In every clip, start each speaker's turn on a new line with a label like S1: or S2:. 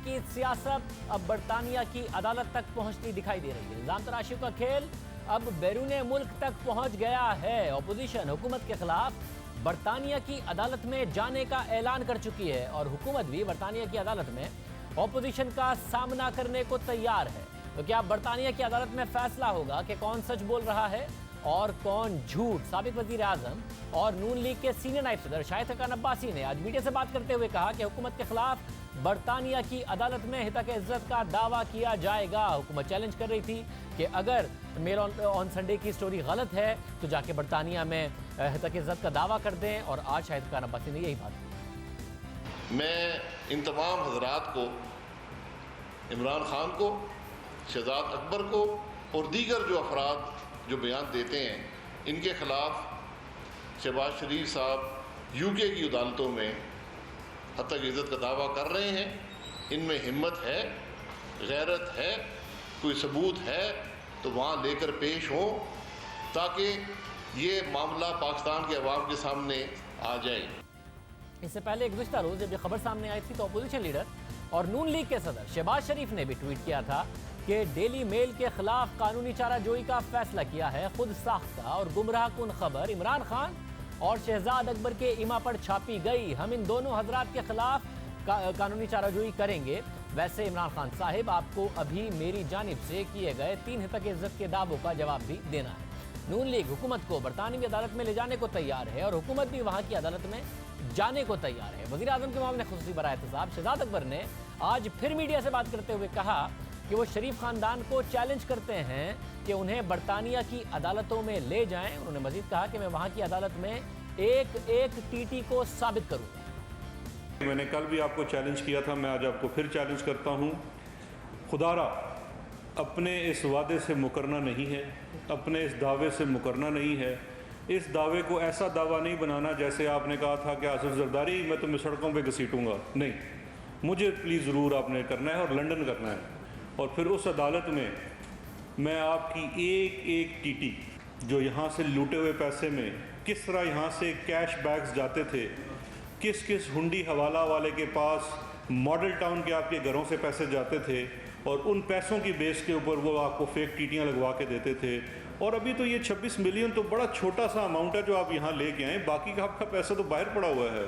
S1: की सियासत अब बरतानिया की अदालत तक पहुंचती दिखाई दे रही है। इल्जाम तराशी का खेल अब बैरून मुल्क तक पहुंच गया है। अपोजिशन हुकूमत के खिलाफ बरतानिया की अदालत में जाने का ऐलान कर चुकी है और हुकूमत भी बरतानिया की अदालत में अपोजिशन का सामना करने को तैयार है। तो क्या बरतानिया की अदालत में फैसला होगा कि कौन सच बोल रहा है और कौन झूठ? साबिक वजीर आजम और नून लीग के सीनियर नायब सदर शाहिद हक्कान अब्बासी ने आज मीडिया से बात करते हुए कहा कि हुकूमत के खिलाफ बरतानिया की अदालत में हितक इज्जत का दावा किया जाएगा। हुकूमत चैलेंज कर रही थी कि अगर मेल ऑन संडे की स्टोरी गलत है तो जाके बरतानिया में हितक इज्जत का दावा कर दें, और आज शाहिद हक्कान अब्बासी ने यही बात की।
S2: मैं इन तमाम हजरात को, इमरान खान को, शहजाद अकबर को और दीगर जो अफराद जो बयान देते हैं, इनके खिलाफ शहबाज शरीफ साहब यूके की अदालतों में हद तक इज़्ज़त का दावा कर रहे हैं। इनमें हिम्मत है, गैरत है, कोई सबूत है तो वहाँ लेकर पेश हों ताकि ये मामला पाकिस्तान के अवाम के सामने आ जाए।
S1: इससे पहले एक गुज़िश्ता रोज़ जब ये खबर सामने आई थी तो अपोजिशन लीडर और नून लीग के सदर शहबाज शरीफ ने भी ट्वीट किया था कि डेली मेल के खिलाफ कानूनी चाराजोई का फैसला किया है। खुद साख्ता और गुमराह कुन खबर इमरान खान और शहजाद अकबर के इमा पर छापी गई। हम इन दोनों हजरात के खिलाफ कानूनी चाराजोई करेंगे। वैसे इमरान खान साहिब, आपको अभी मेरी जानिब से किए गए 3 हितक इज्जत के दावों का जवाब भी देना है। नून लीग हुकूमत को बरतानवी अदालत में ले जाने को तैयार है और हुकूमत भी वहाँ की अदालत में जाने को तैयार है। वज़ीर आज़म के मामले खुसूसी बराए एहतसाब शहजाद अकबर ने आज फिर मीडिया से बात करते हुए कहा कि वो शरीफ खानदान को चैलेंज करते हैं कि उन्हें बरतानिया की अदालतों में ले जाएं। उन्होंने मजीद कहा कि मैं वहाँ की अदालत में एक एक टीटी को साबित करूँगा।
S3: मैंने कल भी आपको चैलेंज किया था, मैं आज आपको फिर चैलेंज करता हूँ। खुदारा अपने इस वादे से मुकरना नहीं है, अपने इस दावे से मुकरना नहीं है। इस दावे को ऐसा दावा नहीं बनाना जैसे आपने कहा था कि आसिफ जरदारी मैं तुम्हें सड़कों पे घसीटूंगा। नहीं, मुझे प्लीज़ ज़रूर आपने करना है और लंदन करना है, और फिर उस अदालत में मैं आपकी एक एक टीटी जो यहाँ से लूटे हुए पैसे में किस तरह यहाँ से कैश बैग्स जाते थे, किस किस हुंडी हवाला वाले के पास मॉडल टाउन के आपके घरों से पैसे जाते थे और उन पैसों की बेस के ऊपर वो आपको फेक टीटियाँ लगवा के देते थे। और अभी तो ये 26 मिलियन तो बड़ा छोटा सा अमाउंट है जो आप यहाँ लेके आए, बाकी का आपका पैसा तो बाहर पड़ा हुआ है।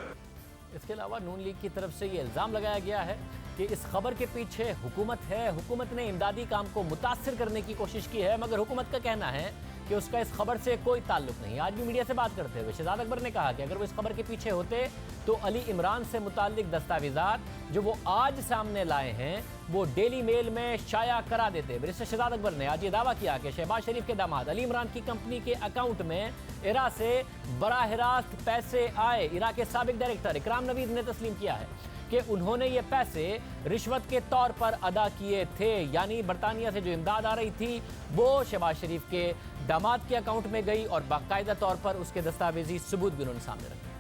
S1: इसके अलावा नून लीग की तरफ से ये इल्ज़ाम लगाया गया है कि इस खबर के पीछे हुकूमत है। हुकूमत ने इमदादी काम को मुतासिर करने की कोशिश की है, मगर हुकूमत का कहना है कि उसका इस खबर से कोई ताल्लुक नहीं। आज भी मीडिया से बात करते हुए शहजाद अकबर ने कहा कि अगर वो इस खबर के पीछे होते तो अली इमरान से मुताल्लिक दस्तावेजात जो वो आज सामने लाए हैं वो डेली मेल में शाया करा देते। बैरिस्टर शहजाद अकबर ने आज ये दावा किया कि शहबाज शरीफ के दामाद अली इमरान की कंपनी के अकाउंट में इरा से बराह रास्त पैसे आए। इरा के साबिक डायरेक्टर इकराम नवीद ने तस्लीम किया है कि उन्होंने ये पैसे रिश्वत के तौर पर अदा किए थे, यानी बरतानिया से जो इमदाद आ रही थी वो शहबाज शरीफ के दामाद के अकाउंट में गई और बाकायदा तौर पर उसके दस्तावेजी सबूत भी उन्होंने सामने रखे।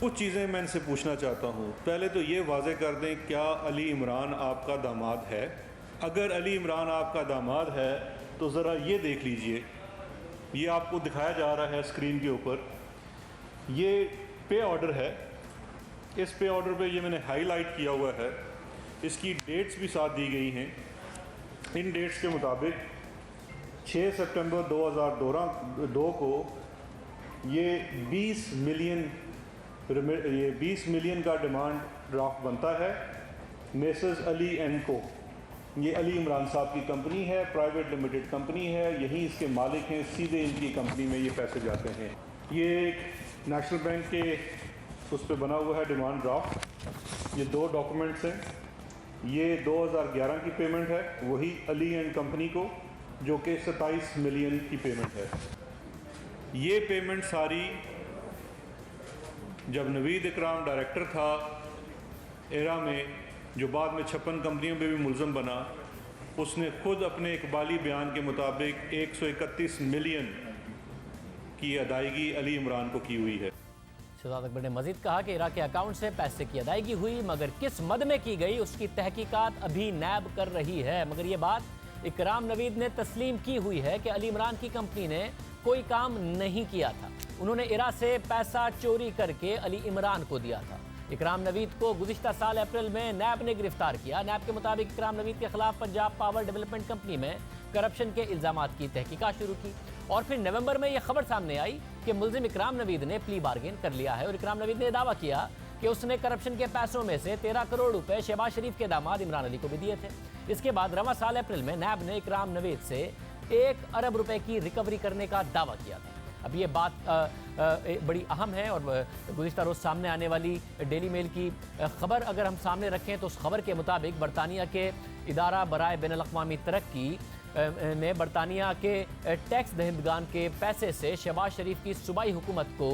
S3: कुछ चीज़ें मैं इनसे पूछना चाहता हूँ। पहले तो ये वाज़े कर दें, क्या अली इमरान आपका दामाद है? अगर अली इमरान आपका दामाद है तो ज़रा ये देख लीजिए, ये आपको दिखाया जा रहा है स्क्रीन के ऊपर, ये पे ऑर्डर है। इस पे ऑर्डर पे ये मैंने हाईलाइट किया हुआ है, इसकी डेट्स भी साथ दी गई हैं। इन डेट्स के मुताबिक 6 सितंबर 2002 को ये 20 मिलियन का डिमांड ड्राफ्ट बनता है। मेसर्स अली एंड को, ये अली इमरान साहब की कंपनी है, प्राइवेट लिमिटेड कंपनी है, यही इसके मालिक हैं, सीधे इनकी कंपनी में ये पैसे जाते हैं। ये एक नेशनल बैंक के उस पर बना हुआ है डिमांड ड्राफ्ट। ये 2 डॉक्यूमेंट्स हैं। ये 2011 की पेमेंट है वही अली एंड कंपनी को, जो कि 27 मिलियन की पेमेंट है। ये पेमेंट सारी जब नवीद इकराम डायरेक्टर था एरा में, जो बाद में 56 कंपनियों में भी मुलज़म बना, उसने खुद अपने इकबाली बयान के मुताबिक 131 मिलियन की अदायगी अली इमरान को की हुई है।
S1: शहजाद अकबर ने मजीद कहा कि इरा के अकाउंट से पैसे की अदायगी हुई, मगर किस मद में की गई उसकी तहकीकात अभी नैब कर रही है। मगर ये बात इकराम नवीद ने तस्लीम की हुई है कि अली इमरान की कंपनी ने कोई काम नहीं किया था। उन्होंने इरा से पैसा चोरी करके अली इमरान को दिया था। इकराम नवीद को गुज़िश्ता साल अप्रैल में नैब ने गिरफ्तार किया। नैब के मुताबिक इकराम नवीद के खिलाफ पंजाब पावर डेवलपमेंट कंपनी में करप्शन के इल्जामात की तहकीकात शुरू की और फिर नवंबर में यह खबर सामने आई कि मुलजिम इकराम नवीद ने प्ली बार्गेन कर लिया है और इकराम नवीद ने दावा किया कि उसने करप्शन के पैसों में से 13 करोड़ रुपए शहबाज शरीफ के दामाद इमरान अली को भी दिए थे। इसके बाद रवां साल अप्रैल में नैब ने इकराम नवीद से 1 अरब रुपए की रिकवरी करने का दावा किया था। अब ये बात बड़ी अहम है और गुज़िश्ता रोज़ सामने आने वाली डेली मेल की खबर अगर हम सामने रखें तो उस खबर के मुताबिक बरतानिया के इदारा बराए बैनुल अक़वामी तरक्की ने बरतानिया के टैक्स दहिंदगान के पैसे से शहबाज शरीफ की सूबाई हुकूमत को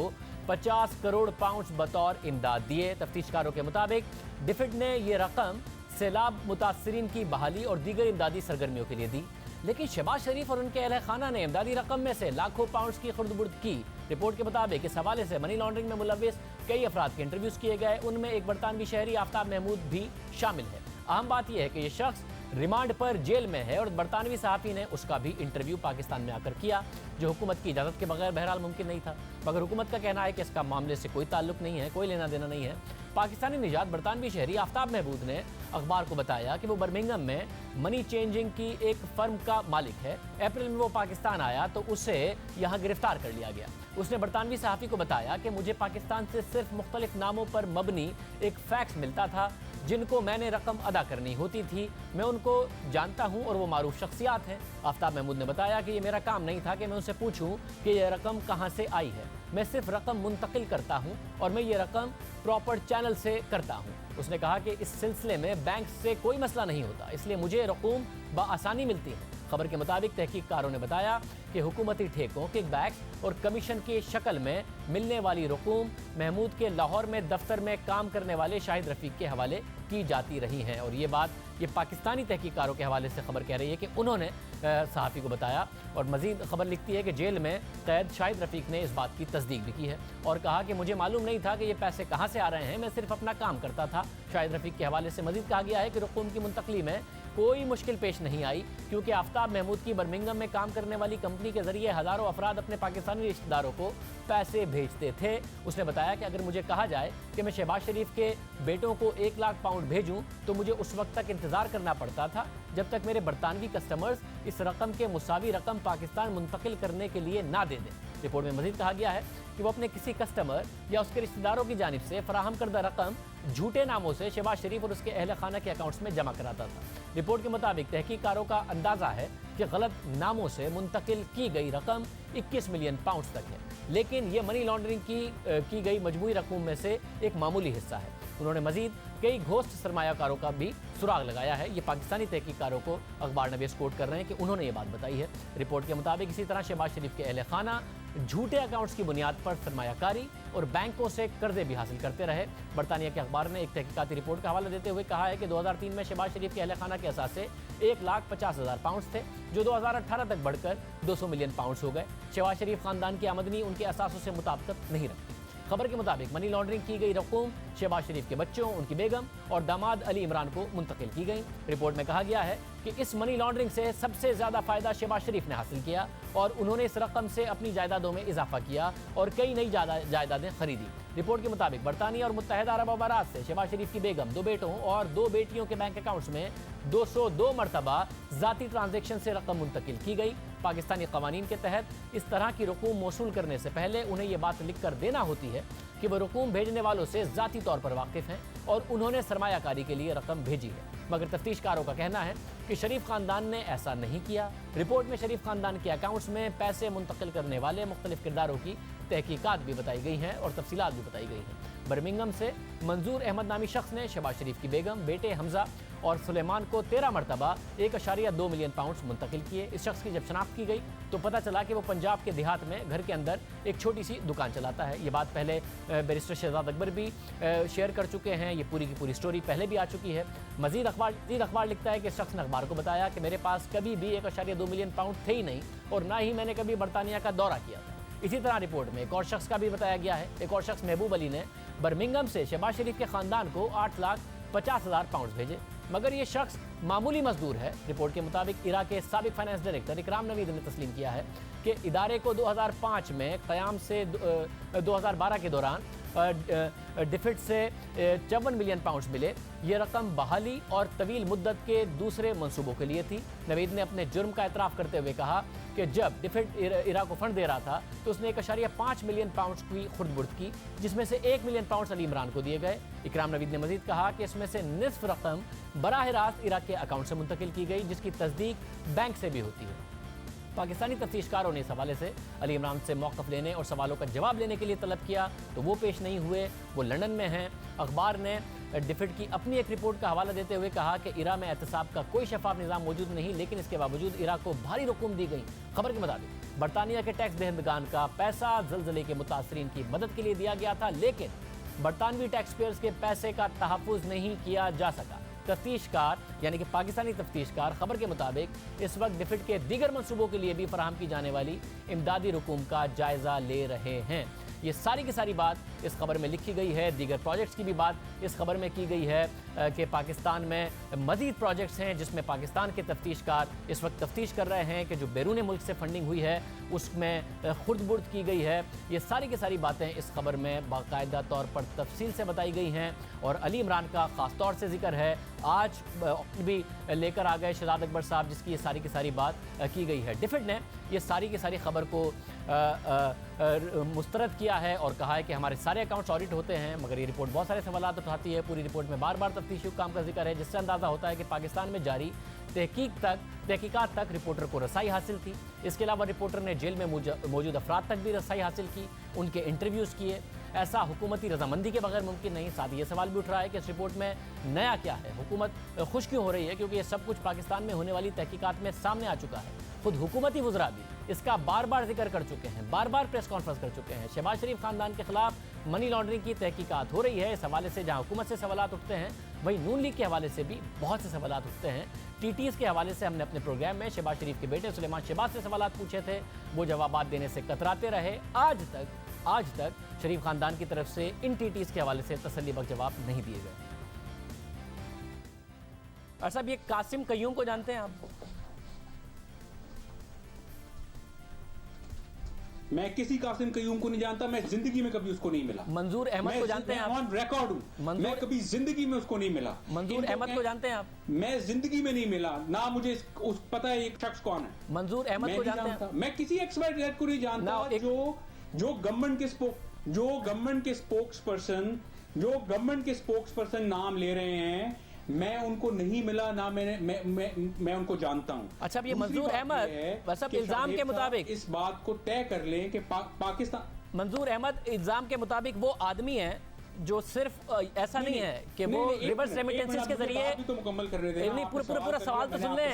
S1: 50 करोड़ पाउंड बतौर इमदाद दिए। तफ्तीशकारों के मुताबिक डिफिड ने यह रकम सैलाब मुतासरीन की बहाली और दीगर इमदादी सरगर्मियों के लिए दी, लेकिन शहबाज शरीफ और उनके अहल खाना ने इमदादी रकम में से लाखों पाउंड्स की खुर्द-बुर्द की। रिपोर्ट के मुताबिक इस हवाले से मनी लॉन्ड्रिंग में मुलव्विस कई अफराद के इंटरव्यूज़ किए गए, उनमें एक बरतानवी शहरी आफ्ताब महमूद भी शामिल है। अहम बात यह है कि यह शख्स रिमांड पर जेल में है और बरतानवी सहाफ़ी ने उसका भी इंटरव्यू पाकिस्तान में आकर किया, जो हुकूमत की इजाज़त के बगैर बहरहाल मुमकिन नहीं था, मगर हुकूमत का कहना है कि इसका मामले से कोई ताल्लुक नहीं है, कोई लेना देना नहीं है। पाकिस्तानी निजात बरतानवी शहरी आफ्ताब महमूद ने अखबार को बताया कि वो बर्मिंघम में मनी चेंजिंग की एक फर्म का मालिक है। अप्रैल में वो पाकिस्तान आया तो उसे यहाँ गिरफ्तार कर लिया गया। उसने बरतानवी सहाफ़ी को बताया कि मुझे पाकिस्तान से सिर्फ मुख्तलिफ नामों पर मबनी एक फैक्स मिलता था जिनको मैंने रकम अदा करनी होती थी। मैं उनको जानता हूं और वो मारूफ शख्सियात हैं। आफ्ताब महमूद ने बताया कि ये मेरा काम नहीं था कि मैं उनसे पूछूं कि यह रकम कहां से आई है। मैं सिर्फ रकम मुंतकिल करता हूं और मैं ये रकम प्रॉपर चैनल से करता हूं। उसने कहा कि इस सिलसिले में बैंक से कोई मसला नहीं होता, इसलिए मुझे रकूम बआसानी मिलती है। खबर के मुताबिक तहकीककारों ने बताया कि हुकूमती ठेकों, किकबैक्स और कमीशन की शक्ल में मिलने वाली रकूम महमूद के लाहौर में दफ्तर में काम करने वाले शाहिद रफ़ीक के हवाले की जाती रही हैं। और ये बात ये पाकिस्तानी तहकीककारों के हवाले से खबर कह रही है कि उन्होंने सहाफ़ी को बताया। और मज़ीद खबर लिखती है कि जेल में कैद शाहिद रफ़ीक ने इस बात की तस्दीक भी की है और कहा कि मुझे मालूम नहीं था कि ये पैसे कहाँ से आ रहे हैं, मैं सिर्फ अपना काम करता था। शाहिद रफ़ीक के हवाले से मज़ीद कहा गया है कि रकूम की मुंतकली में कोई मुश्किल पेश नहीं आई, क्योंकि आफ्ताब महमूद की बर्मिंघम में काम करने वाली कंपनी के जरिए हज़ारों अफराद अपने पाकिस्तानी रिश्तेदारों को पैसे भेजते थे। उसने बताया कि अगर मुझे कहा जाए कि मैं शहबाज शरीफ के बेटों को 1 लाख पाउंड भेजूं तो मुझे उस वक्त तक इंतज़ार करना पड़ता था जब तक मेरे बरतानवी कस्टमर्स इस रकम के मुसावी रकम पाकिस्तान मुंतकिल करने के लिए ना दे दें। रिपोर्ट में मज़ीद कहा गया है कि वो अपने किसी कस्टमर या उसके रिश्तेदारों की जानिब से फराहम करदा रकम झूठे नामों से शहबाज शरीफ और उसके अहल खाना के अकाउंट्स में जमा कराता था। रिपोर्ट के मुताबिक तहकीककारों का अंदाज़ा है कि गलत नामों से मुंतकिल की गई रकम 21 मिलियन पाउंड तक है, लेकिन ये मनी लॉन्ड्रिंग की गई मजमूई रकूम में से एक मामूली हिस्सा है। उन्होंने मजीद कई घोस्ट सरमायाकारों का भी सुराग लगाया है। ये पाकिस्तानी तहकीककारों को अखबार नवीस कोट कर रहे हैं कि उन्होंने ये बात बताई है। रिपोर्ट के मुताबिक इसी तरह शहबाज शरीफ के अहल खाना झूठे अकाउंट्स की बुनियाद पर सरमायाकारी और बैंकों से कर्जे भी हासिल करते रहे। बरतानिया के अखबार ने एक तहकीकाती रिपोर्ट का हवाला देते हुए कहा है कि 2003 में शहबाज शरीफ के अहल खाना के असासे 1,50,000 पाउंड थे, जो 2018 तक बढ़कर 200 मिलियन पाउंड हो गए। शहबाज शरीफ खानदान की आमदनी उनके असासों से मुताबिकत नहीं रखती। खबर के मुताबिक मनी लॉन्ड्रिंग की गई रकूम शहबाज शरीफ के बच्चों, उनकी बेगम और दामाद अली इमरान को मुंतकिल की गई। रिपोर्ट में कहा गया है कि इस मनी लॉन्ड्रिंग से सबसे ज़्यादा फ़ायदा शहबाज शरीफ ने हासिल किया और उन्होंने इस रकम से अपनी जायदादों में इजाफा किया और कई नई जायदादें खरीदी। रिपोर्ट के मुताबिक बरतानिया और मुत्तहिदा अरब अमारात से शहबाज शरीफ की बेगम, 2 बेटों और 2 बेटियों के बैंक अकाउंट्स में 202 मरतबा ज़ाती ट्रांजेक्शन से रकम मुंतकिल की गई। पाकिस्तानी कवानीन के तहत इस तरह की रकूम मौसूल करने से पहले उन्हें यह बात लिख कर देना होती है कि वो रकूम भेजने वालों से ज़ाती तौर पर वाकिफ़ हैं और उन्होंने सरमायाकारी के लिए रकम भेजी है, मगर तफ्तीशकारों का कहना है कि शरीफ खानदान ने ऐसा नहीं किया। रिपोर्ट में शरीफ खानदान के अकाउंट्स में पैसे मुंतकिल करने वाले मुख्तलिफ किरदारों की तहकीकात भी बताई गई हैं और तफसीलात भी बताई गई हैं। बर्मिंघम से मंजूर अहमद नामी शख्स ने शहबाज शरीफ की बेगम, बेटे हमजा और सुलेमान को 13 मरतबा 1.2 मिलियन पाउंड मुंतकिल किए। इस शख्स की जब शनाख्त की गई तो पता चला कि वो पंजाब के देहात में घर के अंदर एक छोटी सी दुकान चलाता है। ये बात पहले बैरिस्टर शहजाद अकबर भी शेयर कर चुके हैं, ये पूरी की पूरी स्टोरी पहले भी आ चुकी है। मजीद अखबार लिखता है कि इस शख्स ने अखबार को बताया कि मेरे पास कभी भी 1.2 मिलियन पाउंड थे ही नहीं और ना ही मैंने कभी बरतानिया का दौरा किया था। इसी तरह रिपोर्ट में एक और शख्स का भी बताया गया है। एक और शख्स महबूब अली ने बर्मिंघम से शहबाज शरीफ के खानदान को 8,50,000 पाउंड भेजे, मगर ये शख्स मामूली मजदूर है। रिपोर्ट के मुताबिक इराक के साबिक फाइनेंस डायरेक्टर इकराम नवीद ने तस्लीम किया है कि इदारे को 2005 में क़याम से 2012 के दौरान डिफिड से 54 मिलियन पाउंड्स मिले। ये रकम बहाली और तवील मुद्दत के दूसरे मंसूबों के लिए थी। नवीद ने अपने जुर्म का एतराफ़ करते हुए कहा कि जब डिफिड इरा को फंड दे रहा था तो उसने 1.5 मिलियन पाउंड्स की खुर्द-बुर्द की, जिसमें से 1 मिलियन पाउंड्स अली इमरान को दिए गए। इकराम नवीद ने मजीद कहा कि इसमें से निस्फ रकम बराह रास्त इरा के अकाउंट से मुंतकिल की गई, जिसकी तस्दीक बैंक से भी होती है। पाकिस्तानी तफ्तीशकारों ने इस हवाले से अली इमरान से मौक़िफ़ लेने और सवालों का जवाब लेने के लिए तलब किया तो वो पेश नहीं हुए, वो लंदन में हैं। अखबार ने डिफिड की अपनी एक रिपोर्ट का हवाला देते हुए कहा कि इरा में एहतसाब का कोई शफाफ निज़ाम मौजूद नहीं, लेकिन इसके बावजूद इरा को भारी रकूम दी गई। खबर के मुताबिक बरतानिया के टैक्स दहंदगान का पैसा ज़लज़ले के मुतासरीन की मदद के लिए दिया गया था, लेकिन बरतानवी टैक्स पेयर्स के पैसे का तहफ़्फ़ुज़ नहीं किया जा सका। तफ्तीशकार यानी कि पाकिस्तानी तफ्तीशकार खबर के मुताबिक इस वक्त डिफिड के दीगर मंसूबों के लिए भी फराहम की जाने वाली इमदादी रकूम का जायज़ा ले रहे हैं। ये सारी की सारी बात इस खबर में लिखी गई है। दीगर प्रोजेक्ट्स की भी बात इस खबर में की गई है कि पाकिस्तान में मज़ीद प्रोजेक्ट्स हैं जिसमें पाकिस्तान के तफ्तीशकार इस वक्त तफ्तीश कर रहे हैं कि जो बैरून मुल्क से फंडिंग हुई है उसमें खुर्द-बुर्द की गई है। ये सारी की सारी बातें इस खबर में बाकायदा तौर पर तफसील से बताई गई हैं और अली इमरान का ख़ास तौर से जिक्र है। आज भी लेकर आ गए शहजाद अकबर साहब जिसकी ये सारी की सारी बात की गई है। डिफिड ने ये सारी की सारी खबर को मुस्तरद किया है और कहा है कि हमारे सारे अकाउंट्स ऑडिट होते हैं, मगर ये रिपोर्ट बहुत सारे सवालात उठाती है। पूरी रिपोर्ट में बार बार तफ्तीशी काम का जिक्र है, जिससे अंदाज़ा होता है कि पाकिस्तान में जारी तहकीकात तक रिपोर्टर को रसाई हासिल थी। इसके अलावा रिपोर्टर ने जेल में मौजूद अफराद तक भी रसाई हासिल की, उनके इंटरव्यूज़ किए। ऐसा हुकूमती रजामंदी के बगैर मुमकिन नहीं। साथ ही ये सवाल भी उठ रहा है कि इस रिपोर्ट में नया क्या है, हुकूमत खुश क्यों हो रही है, क्योंकि ये सब कुछ पाकिस्तान में होने वाली तहकीकात में सामने आ चुका है। खुद हुकूमती वज़रा भी इसका बार बार जिक्र कर चुके हैं, बार बार प्रेस कॉन्फ्रेंस कर चुके हैं। शहबाज शरीफ खानदान के खिलाफ मनी लॉन्ड्रिंग की तहकीकात हो रही है। इस हवाले से जहाँ हुकूमत से सवालात उठते हैं, वहीं नून लीग के हवाले से भी बहुत से सवालात उठते हैं। TTs के हवाले से हमने अपने प्रोग्राम में शहबाज शरीफ के बेटे सुलेमान शहबाज से सवालात पूछे थे, वो जवाबात देने से कतराते रहे। आज तक शरीफ खानदान की तरफ से इन TTs के हवाले से तसल्लीबख्श जवाब नहीं दिए गए। और साहब, ये कासिम कयूम को जानते हैं आप?
S4: मैं किसी कासिम कयूम को नहीं जानता, मैं जिंदगी में कभी उसको नहीं मिला।
S1: मंजूर अहमद को जानते हैं आप?
S4: ऑन रिकॉर्ड हूं, मैं कभी जिंदगी में उसको नहीं मिला।
S1: मंजूर अहमद को जानते हैं आप?
S4: मैं जिंदगी में नहीं मिला, ना मुझे पता है एक शख्स कौन है।
S1: मंजूर अहमद को जानते हैं?
S4: मैं किसी एक्सपर्ट को नहीं जानता। जो गवर्नमेंट के स्पोक्स पर्सन नाम ले रहे हैं, मैं उनको नहीं मिला, ना मैं उनको जानता हूं।
S1: अच्छा, अब ये मंजूर अहमद इल्जाम के मुताबिक
S4: इस बात को तय कर लें कि पाकिस्तान
S1: मंजूर अहमद इल्जाम के मुताबिक वो आदमी है जो सिर्फ ऐसा नहीं है कि वो रिवर्स रेमिटेंसेस के जरिए
S4: तो मुकम्मल कर रहे थे।
S1: नहीं, पूरा सवाल तो सुन ले,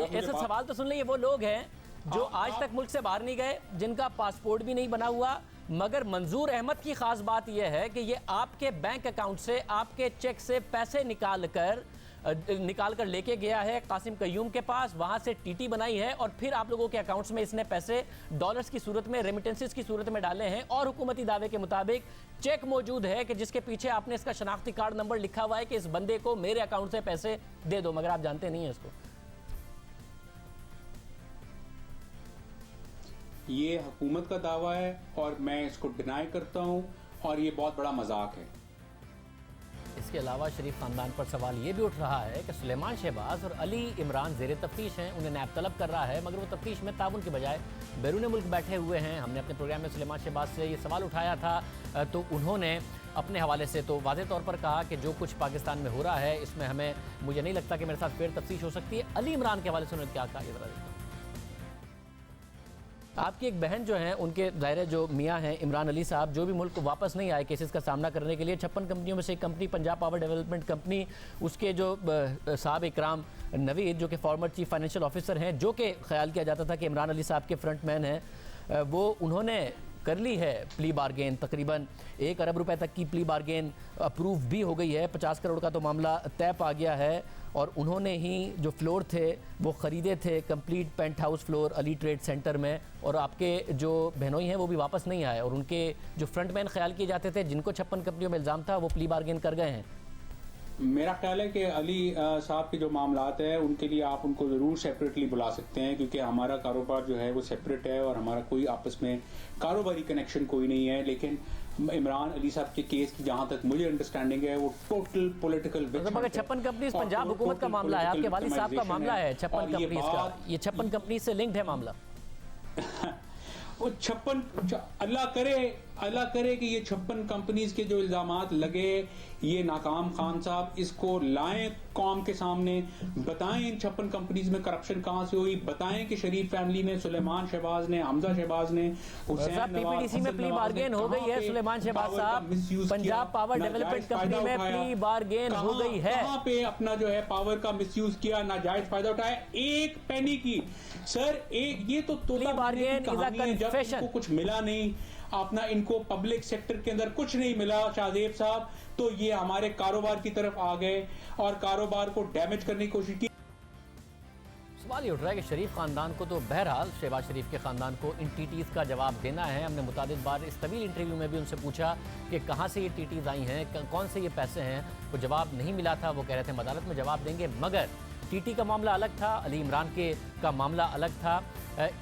S1: ऐसे सवाल तो सुन ले। ये वो लोग हैं जो आज तक मुल्क से बाहर नहीं गए, जिनका पासपोर्ट भी नहीं बना हुआ, मगर मंजूर अहमद की खास बात यह है कि ये आपके बैंक अकाउंट से, आपके चेक से पैसे निकाल कर लेके गया है कासिम कयूम के पास, वहां से TT बनाई है और फिर आप लोगों के अकाउंट्स में इसने पैसे डॉलर्स की सूरत में, रेमिटेंसेस की सूरत में डाले हैं। और हुकूमती दावे के मुताबिक चेक मौजूद है कि जिसके पीछे आपने इसका शनाख्ती कार्ड नंबर लिखा हुआ है कि इस बंदे को मेरे अकाउंट से पैसे दे दो, मगर आप जानते नहीं है इसको।
S4: ये हुकूमत का दावा है और मैं इसको डिनाई करता हूं और ये बहुत बड़ा मजाक है।
S1: इसके अलावा शरीफ खानदान पर सवाल ये भी उठ रहा है कि सुलेमान शहबाज और अली इमरान ज़ेर तफ्तीश हैं, उन्हें नैब तलब कर रहा है, मगर वो तफ्तीश में ताउन के बजाय बैरून मुल्क बैठे हुए हैं। हमने अपने प्रोग्राम में सुलेमान शहबाज से ये सवाल उठाया था तो उन्होंने अपने हवाले से तो वाज़े तौर पर कहा कि जो कुछ पाकिस्तान में हो रहा है इसमें मुझे नहीं लगता कि मेरे साथ फिर तफ्तीश हो सकती है। अली इमरान के हवाले से उन्होंने क्या कहा, ये ज़रा देखो। आपकी एक बहन जो हैं, उनके ज़ाहिर जो मियाँ हैं इमरान अली साहब, जो भी मुल्क को वापस नहीं आए केसेस का सामना करने के लिए, 56 कंपनियों में से एक company Punjab power development company, उसके जो साहब इकराम नवीद जो कि फॉर्मर चीफ फाइनेंशियल ऑफिसर हैं, जो कि ख्याल किया जाता था कि इमरान अली साहब के फ्रंट मैन हैं, वो उन्होंने कर ली है प्ली बारगेन। तकरीबन 1 अरब रुपए तक की प्ली बारगेन अप्रूव भी हो गई है। 50 करोड़ का तो मामला तय पा गया है और उन्होंने ही जो फ्लोर थे वो ख़रीदे थे, complete penthouse floor Ali Trade Centre में। और आपके जो बहनोई हैं वो भी वापस नहीं आए और उनके जो फ्रंटमैन ख्याल किए जाते थे, जिनको 56 कंपनियों में इल्ज़ाम था, वो प्ली बारगेन कर गए हैं।
S4: मेरा ख्याल है कि अली साहब के जो मामलात है उनके लिए आप उनको ज़रूर सेपरेटली बुला सकते हैं, क्योंकि हमारा कारोबार जो है वो सेपरेट है और हमारा कोई आपस में कारोबारी कनेक्शन कोई नहीं है। लेकिन इमरान अली साहब के केस की जहां तक मुझे अंडरस्टैंडिंग है वो टोटल पॉलिटिकल
S1: मगर 56 कंपनीज पंजाब हुकूमत का मामला है, आपके वालिद साहब का मामला है 56 कंपनीज का, ये 56 कंपनीज से लिंक्ड है मामला।
S4: वो 56 अल्लाह करे कि ये 56 कंपनीज के जो इल्जामात लगे ये नाकाम खान साहब इसको लाएं कौम के सामने, बताएं इन 56 कंपनीज में करप्शन कहां से हुई, बताएं कि शरीफ फैमिली ने, सुलेमान शहबाज ने, हमजा शहबाज ने, हुसैन
S1: पीपीडीसी में प्ली बार्गेन हो गई है, सुलेमान शहबाज साहब पंजाब पावर डेवलपमेंट कंपनी में प्ली बार्गेन हो गई है,
S4: कहां पे अपना जो है पावर का मिसयूज किया, नाजायज फायदा उठाया एक पेनी की। सर एक ये तो तोता बार्गेन जब इनको कुछ मिला नहीं, अपना इनको पब्लिक सेक्टर के अंदर कुछ नहीं मिला शाहजेब साहब, तो ये हमारे कारोबार की तरफ आ गए और कारोबार को डैमेज करने की कोशिश की।
S1: सवाल ये उठ रहा है कि शरीफ खानदान को तो बहरहाल शहबाज शरीफ के खानदान को इन टीटीज़ का जवाब देना है। हमने मुतादिद बार इस तवील इंटरव्यू में भी उनसे पूछा कि कहाँ से ये टीटीज़ आई हैं, कौन से ये पैसे हैं, वो जवाब नहीं मिला था। वो कह रहे थे हम अदालत में जवाब देंगे, मगर टीटी का मामला अलग था, अली इमरान के का मामला अलग था।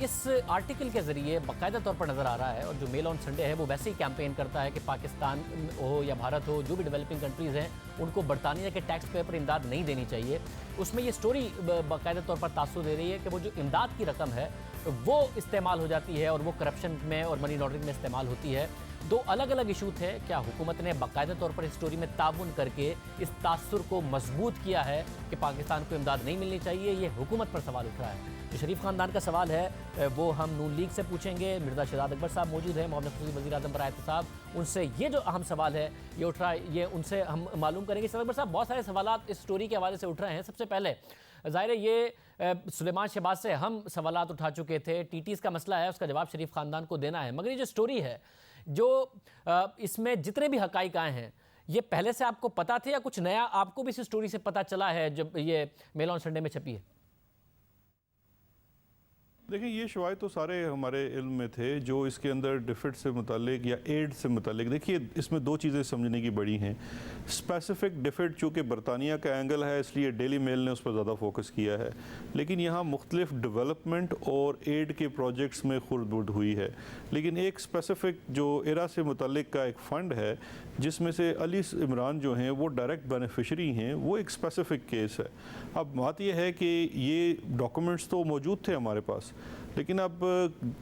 S1: इस आर्टिकल के ज़रिए बाकायदा तौर पर नज़र आ रहा है, और जो मेल ऑन संडे है वो वैसे ही कैंपेन करता है कि पाकिस्तान हो या भारत हो, जो भी डेवलपिंग कंट्रीज़ हैं उनको बरतानिया के टैक्स पेयर पर इमदाद नहीं देनी चाहिए। उसमें ये स्टोरी बाकायदा तौर पर तासुर दे रही है कि वो जो इमदाद की रकम है वो इस्तेमाल हो जाती है और वो करप्शन में और मनी लॉन्ड्रिंग में इस्तेमाल होती है। दो अलग अलग इशू थे। क्या हुकूमत ने बाकायदा तौर पर इस स्टोरी में ताउन करके इस तासुर को मजबूत किया है कि पाकिस्तान को इमदाद नहीं मिलनी चाहिए? ये हुकूमत पर सवाल उठ रहा है। जो शरीफ खानदान का सवाल है वो हम नून लीग से पूछेंगे। मिर्ज़ा शहजाद अकबर साहब मौजूद हैं, मोहम्मद खसूसी वज़ीर आज़म बराए एहतिसाब, उनसे ये जो अहम सवाल है ये उठ रहा है, ये उनसे हम मालूम करेंगे। शहजाद अकबर साहब, बहुत सारे सवालात इस स्टोरी के हवाले से उठ रहे हैं। सबसे पहले ज़ाहिर है ये सुलेमान शहबाज से हम सवालात उठा चुके थे, टीटीज़ का मसला है, उसका जवाब शरीफ खानदान को देना है, मगर ये जो स्टोरी है, जो इसमें जितने भी हकाइक आए हैं, ये पहले से आपको पता थे या कुछ नया आपको भी इस स्टोरी से पता चला है जब ये मेल ऑन संडे में छपी है?
S3: देखिए, ये शवायद तो सारे हमारे इल्म में थे जो इसके अंदर डिफिट से मुतालिक या एड से मुतालिक। देखिए, इसमें दो चीज़ें समझने की बड़ी हैं। स्पेसिफिक डिफिट चूँकि बरतानिया का एंगल है इसलिए डेली मेल ने उस पर ज़्यादा फोकस किया है, लेकिन यहाँ मुख्तलिफ डेवलपमेंट और एड के प्रोजेक्ट्स में खुर्द-बुर्द हुई है। लेकिन एक स्पेसिफिक जो इरा से मुतालिक का एक फ़ंड है जिसमें से अली इमरान जो हैं वो डायरेक्ट बेनिफिशरी हैं, वो एक स्पेसिफिक केस है। अब बात यह है कि ये डॉक्यूमेंट्स तो मौजूद थे हमारे पास, लेकिन अब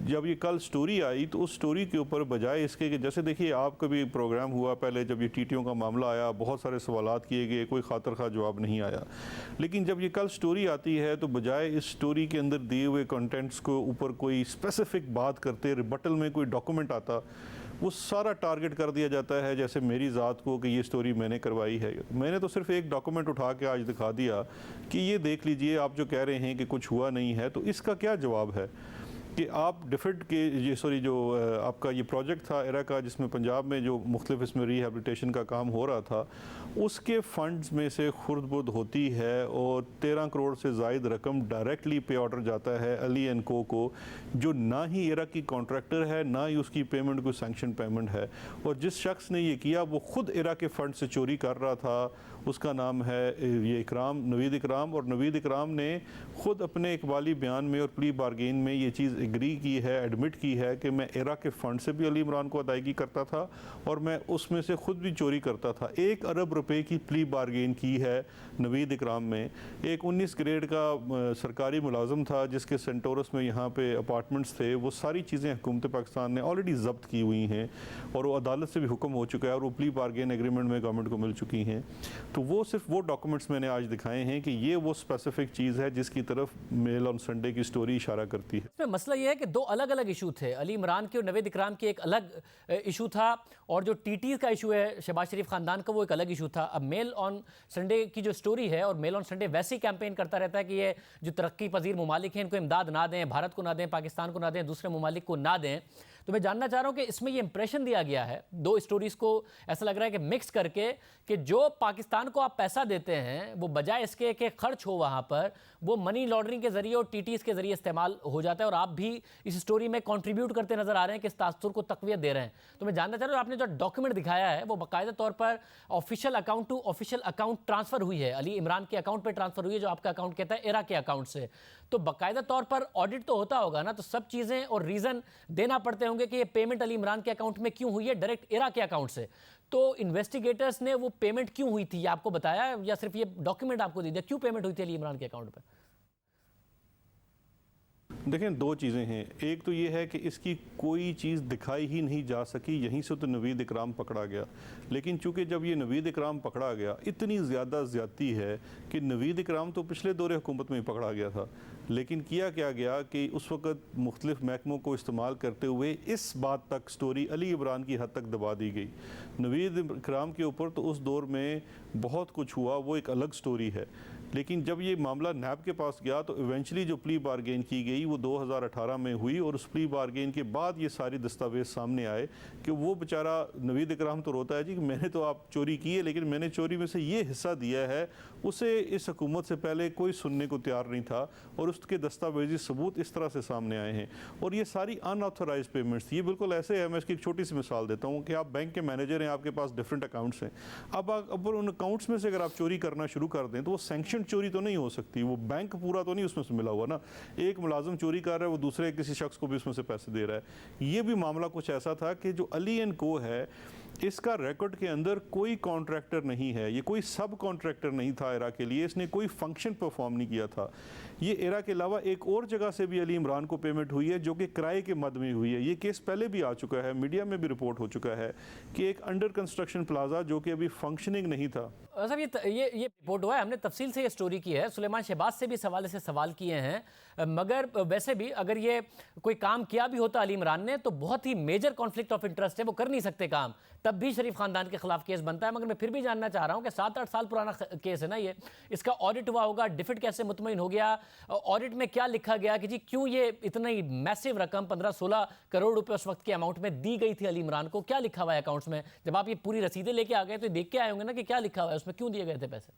S3: जब ये कल स्टोरी आई तो उस स्टोरी के ऊपर बजाय इसके कि जैसे देखिए आपका भी प्रोग्राम हुआ पहले, जब ये टीटीओ का मामला आया बहुत सारे सवालात किए गए, कोई खातर खा जवाब नहीं आया। लेकिन जब ये कल स्टोरी आती है तो बजाय इस स्टोरी के अंदर दिए हुए कंटेंट्स को ऊपर कोई स्पेसिफिक बात करते, रिबटल में कोई डॉक्यूमेंट आता, वो सारा टारगेट कर दिया जाता है जैसे मेरी ज़ात को कि ये स्टोरी मैंने करवाई है। मैंने तो सिर्फ एक डॉक्यूमेंट उठा के आज दिखा दिया कि ये देख लीजिए, आप जो कह रहे हैं कि कुछ हुआ नहीं है, तो इसका क्या जवाब है कि आप डिफिट के ये जो आपका ये प्रोजेक्ट था इरा का, जिसमें पंजाब में जो मुख्तलिफ इसमें रिहेबिलिटेशन का काम हो रहा था, उसके फंड्स में से खुर्द-बुर्द होती है और 13 करोड़ से ज़ायद रकम डायरेक्टली पे ऑर्डर जाता है अली एंड को जो ना ही इरा की कॉन्ट्रैक्टर है, ना ही उसकी पेमेंट कोई सैंक्शन पेमेंट है। और जिस शख्स ने ये किया वो ख़ुद इरा के फ़ंड से चोरी कर रहा था, उसका नाम है ये इकराम, नवीद इकराम। और नवीद इकराम ने ख़ुद अपने इकबाली बयान में और प्ली बारगेन में ये चीज़ एग्री की है, एडमिट की है कि मैं इरा के फ़ंड से भी अली इमरान को अदायगी करता था और मैं उसमें से ख़ुद भी चोरी करता था। 1 अरब रुपए की प्ली बारगेन की है नवीद इकराम में। एक 19 ग्रेड का सरकारी मुलाजम था जिसके सेंटोरस में यहाँ पे अपार्टमेंट्स थे। वो सारी चीज़ें हुकूमत पाकिस्तान ने ऑलरेडी जब्त की हुई हैं और वो अदालत से भी हुक्म हो चुका है और वो प्ली बारगेन एग्रीमेंट में गवर्नमेंट को मिल चुकी हैं। तो वो सिर्फ वो डॉक्यूमेंट्स मैंने आज दिखाए हैं कि ये वो स्पेसिफिक चीज़ है जिसकी तरफ मेल ऑन संडे की स्टोरी इशारा करती है।
S1: इसमें मसला ये है कि 2 अलग अलग इशू थे। अली इमरान के और नवीद इकराम के एक अलग इशू था और जो टीटी का इशू है शहबाज शरीफ खानदान का वो एक अलग इशू था। अब मेल ऑन संडे की जो स्टोरी है, और मेल ऑन संडे वैसे ही कैंपेन करता रहता है कि ये जो तरक्की पजीर ममालिक हैं इनको इमदाद ना दें, भारत को ना दें, पाकिस्तान को ना दें, दूसरे ममालिक को ना दें। तो मैं जानना चाह रहा हूँ कि इसमें ये इंप्रेशन दिया गया है 2 स्टोरीज़ को, ऐसा लग रहा है कि मिक्स करके कि जो पाकिस्तान को आप पैसा देते हैं वो बजाय इसके कि खर्च हो वहाँ पर, वो मनी लॉन्ड्रिंग के ज़रिए और टीटीज़ के ज़रिए इस्तेमाल हो जाता है और आप भी इस स्टोरी में कंट्रीब्यूट करते नज़र आ रहे हैं कि इस तासुर को तक़वियत दे रहे हैं। तो मैं जानना चाह रहा हूँ, आपने जो डॉक्यूमेंट दिखाया है वो बाकायदा तौर पर official account to official account transfer हुई है, अली इमरान के अकाउंट पर ट्रांसफ़र हुई है जो आपका अकाउंट कहता है इरा के अकाउंट से। तो बाकायदा तौर पर ऑडिट तो होता होगा ना, तो सब चीज़ें और रीज़न देना पड़ते होंगे कि ये पेमेंट अली इमरान के अकाउंट में क्यों हुई है, डायरेक्ट इरा के अकाउंट से। तो इन्वेस्टिगेटर्स ने वो पेमेंट क्यों हुई थी, ये आपको बताया या सिर्फ ये डॉक्यूमेंट आपको दे दिया, क्यों पेमेंट हुई थी अली इमरान के अकाउंट पे?
S3: देखें, दो चीज़ें हैं। एक तो ये है कि इसकी कोई चीज़ दिखाई ही नहीं जा सकी, यहीं से तो नवीद इकराम पकड़ा गया। लेकिन चूंकि जब ये नवीद इकराम पकड़ा गया, इतनी ज़्यादा ज़्यादती है कि नवीद इकराम तो पिछले दौरे हुकूमत में ही पकड़ा गया था, लेकिन किया क्या गया कि उस वक़्त मुख्तलिफ महकमों को इस्तेमाल करते हुए इस बात तक स्टोरी अली इमरान की हद तक दबा दी गई। नवीद इकराम के ऊपर तो उस दौर में बहुत कुछ हुआ, वो एक अलग स्टोरी है। लेकिन जब ये मामला नैब के पास गया तो इवेंचुअली जो प्ली बारगेन की गई वो 2018 में हुई, और उस प्ली बारगेन के बाद ये सारी दस्तावेज सामने आए कि वो बेचारा नवीद इकराम तो रोता है जी कि मैंने तो आप चोरी की है, लेकिन मैंने चोरी में से ये हिस्सा दिया है। उसे इस हुकूमत से पहले कोई सुनने को तैयार नहीं था, और उसके दस्तावेजी सबूत इस तरह से सामने आए हैं। और ये सारी अनऑथोराइज पेमेंट्स थी। ये बिल्कुल ऐसे है, मैं इसकी एक छोटी सी मिसाल देता हूँ कि आप बैंक के मैनेजर हैं, आपके पास डिफरेंट अकाउंट्स हैं। अब उन अकाउंट्स में से अगर आप चोरी करना शुरू कर दें तो वो सैंक्शन चोरी तो नहीं हो सकती, वो बैंक पूरा तो नहीं उसमें से मिला हुआ ना। एक मुलाजिम चोरी कर रहा है, वो दूसरे किसी शख्स को भी उसमें से पैसे दे रहा है। ये भी मामला कुछ ऐसा था कि जो अली एंड को है, इसका रिकॉर्ड के अंदर कोई कॉन्ट्रैक्टर नहीं है, ये कोई सब कॉन्ट्रैक्टर नहीं था इरा के लिए, इसने कोई फंक्शन परफॉर्म नहीं किया था। ये इरा के अलावा एक और जगह से भी अली इमरान को पेमेंट हुई है जो कि किराए के मद में हुई है। ये केस पहले भी आ चुका है, मीडिया में भी रिपोर्ट हो चुका है कि एक अंडर कंस्ट्रक्शन प्लाजा जो कि अभी फंक्शनिंग नहीं था।
S1: साहब ये रिपोर्ट हुआ है, हमने तफसील से ये स्टोरी की है, सुलेमान शहबाज से भी से सवाल किए हैं, मगर वैसे भी अगर ये कोई काम किया भी होता अली इमरान ने तो बहुत ही मेजर कॉन्फ्लिक्ट ऑफ इंटरेस्ट है, वो कर नहीं सकते काम, तब भी शरीफ खानदान के खिलाफ केस बनता है। मगर मैं फिर भी जानना चाह रहा हूं कि 7-8 साल पुराना केस है ना ये, इसका ऑडिट हुआ होगा, डिफिट कैसे मुतमईन हो गया, ऑडिट में क्या लिखा गया कि जी क्यों ये इतनी मैसिव रकम 15-16 करोड़ रुपए उस वक्त के अमाउंट में दी गई थी अली इमरान को, क्या लिखा हुआ है अकाउंट्स में? जब आप ये पूरी रसीदें लेके आ गए तो देख के आए होंगे ना कि क्या लिखा हुआ है उसमें, क्यों दिए गए थे पैसे?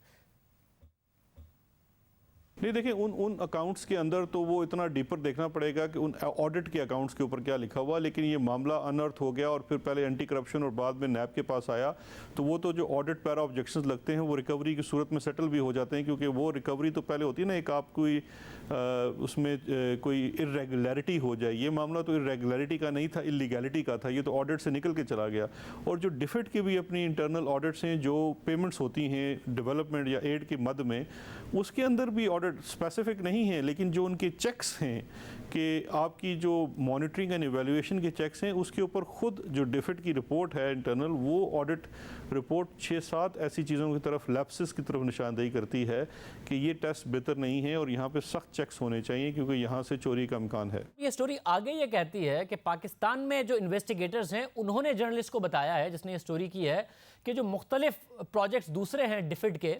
S3: नहीं, देखिए उन अकाउंट्स के अंदर तो वो इतना डीपर देखना पड़ेगा कि उन ऑडिट के अकाउंट्स के ऊपर क्या लिखा हुआ, लेकिन ये मामला अनर्थ हो गया और फिर पहले एंटी करप्शन और बाद में नैब के पास आया, तो वो तो जो ऑडिट पैरा ऑब्जेक्शंस लगते हैं वो रिकवरी की सूरत में सेटल भी हो जाते हैं, क्योंकि वो रिकवरी तो पहले होती है ना, एक आप कोई उसमें कोई इरेगुलरिटी हो जाए। ये मामला तो इरेगुलरिटी का नहीं था, इलीगैलिटी का था, ये तो ऑडिट से निकल के चला गया। और जो डिफिट की भी अपनी इंटरनल ऑडिट्स हैं, जो पेमेंट्स होती हैं डेवलपमेंट या एड के मद में, उसके अंदर भी ऑडिट स्पेसिफिक नहीं है, लेकिन जो उनके चेक्स हैं कि आपकी जो मॉनिटरिंग एंड इवैल्यूएशन के चेक्स हैं, उसके ऊपर खुद जो डिफिट की रिपोर्ट है इंटरनल, वो ऑडिट रिपोर्ट 6-7 ऐसी चीज़ों की तरफ, लैप्सेस की तरफ निशानदेही करती है कि ये टेस्ट बेहतर नहीं है और यहाँ पे सख्त चेक्स होने चाहिए, क्योंकि यहाँ से चोरी का इम्कान है।
S1: ये स्टोरी आगे ये कहती है कि पाकिस्तान में जो इन्वेस्टिगेटर्स हैं उन्होंने जर्नलिस्ट को बताया है, जिसने ये स्टोरी की है, कि जो मुख्तलिफ प्रोजेक्ट्स दूसरे हैं डिफिड के,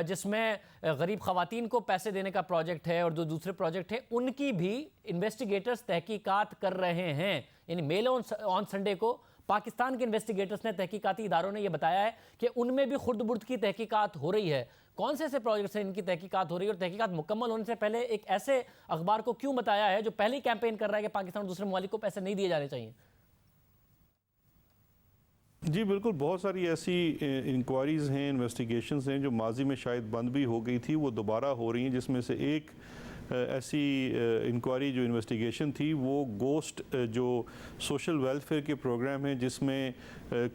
S1: जिसमें गरीब ख़वातीन को पैसे देने का प्रोजेक्ट है और जो दूसरे प्रोजेक्ट है, उनकी भी इन्वेस्टिगेटर्स तहकीकात कर रहे हैं। यानी मेल ऑन संडे को पाकिस्तान के इन्वेस्टिगेटर्स ने, तहकीकाती इदारों ने यह बताया है कि उनमें भी खुर्द बुर्द की तहकीकात हो रही है। कौन से ऐसे प्रोजेक्ट्स हैं इनकी तहकीकात हो रही है, और तहकीकात मुकम्मल होने से पहले एक ऐसे अखबार को क्यों बताया है जो पहले ही कैंपेन कर रहा है कि पाकिस्तान और दूसरे ममालिक को पैसे नहीं दिए जाने चाहिए?
S3: जी बिल्कुल, बहुत सारी ऐसी इंक्वायरीज़ हैं, इन्वेस्टिगेशंस हैं जो माजी में शायद बंद भी हो गई थी, वो दोबारा हो रही हैं। जिसमें से एक ऐसी इंक्वायरी जो इन्वेस्टिगेशन थी वो गोस्ट जो सोशल वेलफेयर के प्रोग्राम हैं, जिसमें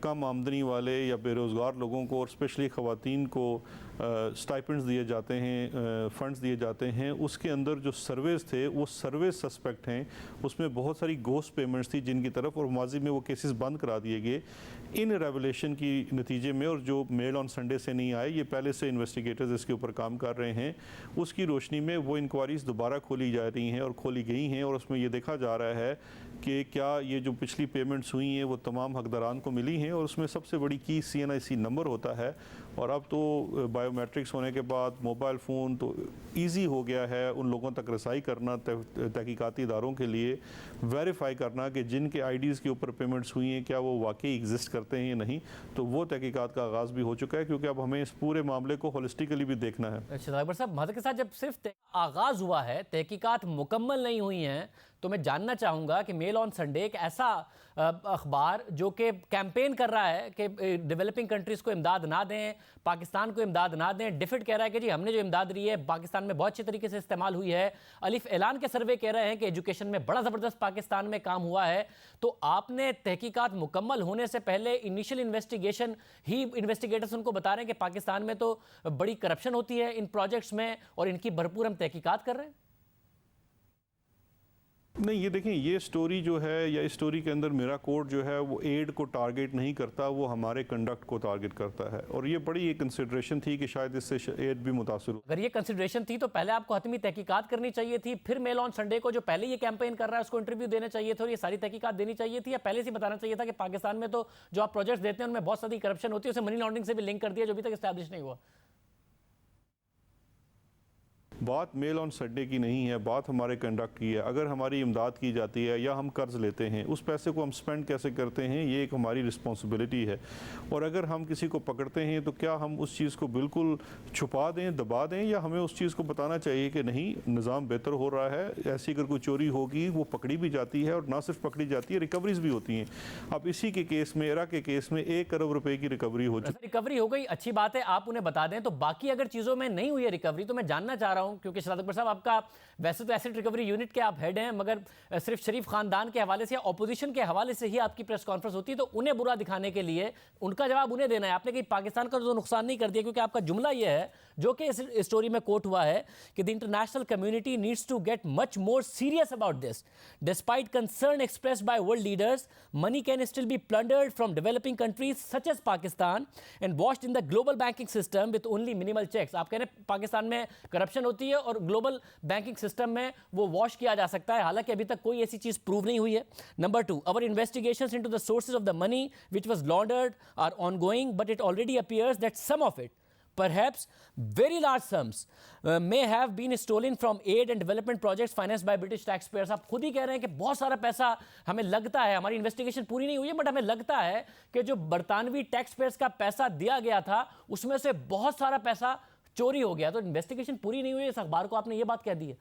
S3: कम आमदनी वाले या बेरोज़गार लोगों को और स्पेशली ख़वातीन को स्टाइपेंड्स दिए जाते हैं, फ़ंड्स दिए जाते हैं, उसके अंदर जो सर्वेस थे वो सर्वे सस्पेक्ट हैं। उसमें बहुत सारी गोस्ट पेमेंट्स थी जिनकी तरफ, और माजी में वो केसेस बंद करा दिए गए इन रेवलेशन की नतीजे में, और जो मेल ऑन संडे से नहीं आए, ये पहले से इन्वेस्टिगेटर्स इसके ऊपर काम कर रहे हैं। उसकी रोशनी में वो इंक्वायरीज़ दोबारा खोली जा रही हैं और खोली गई हैं, और उसमें ये देखा जा रहा है कि क्या ये जो पिछली पेमेंट्स हुई हैं वो तमाम हकदारान को मिली हैं, और उसमें सबसे बड़ी की CNIC नंबर होता है। और अब तो बायोमेट्रिक्स होने के बाद मोबाइल फ़ोन तो ईजी हो गया है उन लोगों तक रसाई करना, तहकीकाती इदारों के लिए वेरीफाई करना कि जिनके IDs के ऊपर पेमेंट्स हुई हैं क्या वो वाकई एग्जिस्ट करते हैं या नहीं। तो वो तहकीकात का आगाज़ भी हो चुका है, क्योंकि अब हमें इस पूरे मामले को होलिस्टिकली भी देखना है।
S1: अच्छा अकबर साहब, महद के साथ जब सिर्फ आगाज़ हुआ है, तहकीकात मुकम्मल नहीं हुई हैं, तो मैं जानना चाहूँगा कि मेल ऑन संडे एक ऐसा अखबार जो कि कैंपेन कर रहा है कि डेवलपिंग कंट्रीज़ को इमदाद ना दें, पाकिस्तान को इमदाद ना दें। डिफिट कह रहा है कि जी हमने जो इमदाद दी है पाकिस्तान में बहुत अच्छी तरीके से इस्तेमाल हुई है। अलिफ ऐलान के सर्वे कह रहे हैं कि एजुकेशन में बड़ा ज़बरदस्त पाकिस्तान में काम हुआ है। तो आपने तहकीकात मुकम्मल होने से पहले इनिशियल इन्वेस्टिगेशन ही इन्वेस्टिगेटर्स उनको बता रहे हैं कि पाकिस्तान में तो बड़ी करप्शन होती है इन प्रोजेक्ट्स में और इनकी भरपूर हम तहकीकात कर रहे हैं।
S3: नहीं, ये देखें, ये स्टोरी जो है या इस स्टोरी के अंदर मेरा कोर्ट जो है वो एड को टारगेट नहीं करता, वो हमारे कंडक्ट को टारगेट करता है। और ये बड़ी एक कंसिडरेशन थी कि शायद इससे एड भी मुतासर हो।
S1: अगर ये कंसिडरेशन थी तो पहले आपको हतमी तहकीकात करनी चाहिए थी, फिर मेल ऑन संडे को जो पहले ये कैंपेन कर रहा है उसको इंटरव्यू देने चाहिए थे और ये सारी तहकीकात देनी चाहिए थी, या पहले से बताना चाहिए था कि पाकिस्तान में तो जो आप प्रोजेक्ट्स देते हैं उनमें बहुत सारी करप्शन होती है, उसे मनी लॉन्ड्रिंग से भी लिंक कर दिया जो अभी तक एस्टैब्लिश नहीं हुआ।
S3: बात मेल ऑन संडे की नहीं है, बात हमारे कंडक्ट की है। अगर हमारी इमदाद की जाती है या हम कर्ज लेते हैं, उस पैसे को हम स्पेंड कैसे करते हैं ये एक हमारी रिस्पॉन्सिबिलिटी है। और अगर हम किसी को पकड़ते हैं तो क्या हम उस चीज़ को बिल्कुल छुपा दें, दबा दें, या हमें उस चीज़ को बताना चाहिए कि नहीं, निज़ाम बेहतर हो रहा है, ऐसी अगर कोई चोरी होगी वो पकड़ी भी जाती है और ना सिर्फ पकड़ी जाती है, रिकवरीज भी होती हैं। अब इसी के केस में, इरा के केस में 1 करोड़ रुपए की रिकवरी हो चुकी।
S1: रिकवरी हो गई, अच्छी बात है, आप उन्हें बता दें। तो बाकी अगर चीज़ों में नहीं हुई है रिकवरी तो मैं जानना चाह रहा हूं, क्योंकि शहजाद अकबर साहब आपका वैसे तो एसेट रिकवरी यूनिट के आप हेड हैं, मगर सिर्फ शरीफ खानदान के हवाले से या ऑपोजिशन के हवाले से ही आपकी प्रेस कॉन्फ्रेंस होती है, तो उन्हें बुरा दिखाने के लिए उनका जवाब उन्हें देना है। आपने कहीं पाकिस्तान का तो नुकसान नहीं कर दिया, क्योंकि आपका जुमला यह है जो कि इस स्टोरी में कोट हुआ है कि the international community needs to get much more serious about this. Despite concern expressed by world leaders, money can still be plundered from developing countries such as Pakistan and washed in the global banking system with only minimal checks. आप कह रहे हैं पाकिस्तान में corruption होती है और global banking system में वो वॉश किया जा सकता है, हालांकि अभी तक कोई ऐसी चीज प्रूव नहीं हुई है। Number 2, our investigations into the sources of the money which was laundered are ongoing, but it already appears that some of it, perhaps very large sums, may have been stolen from aid and development projects financed by British taxpayers। आप खुद ही कह रहे हैं कि बहुत सारा पैसा हमें लगता है, हमारी इन्वेस्टिगेशन पूरी नहीं हुई है, बट हमें लगता है कि जो बरतानवी टैक्स पेयर्स का पैसा दिया गया था उसमें से बहुत सारा पैसा चोरी हो गया। तो इन्वेस्टिगेशन पूरी नहीं हुई है, इस अखबार को आपने ये बात कह दी है।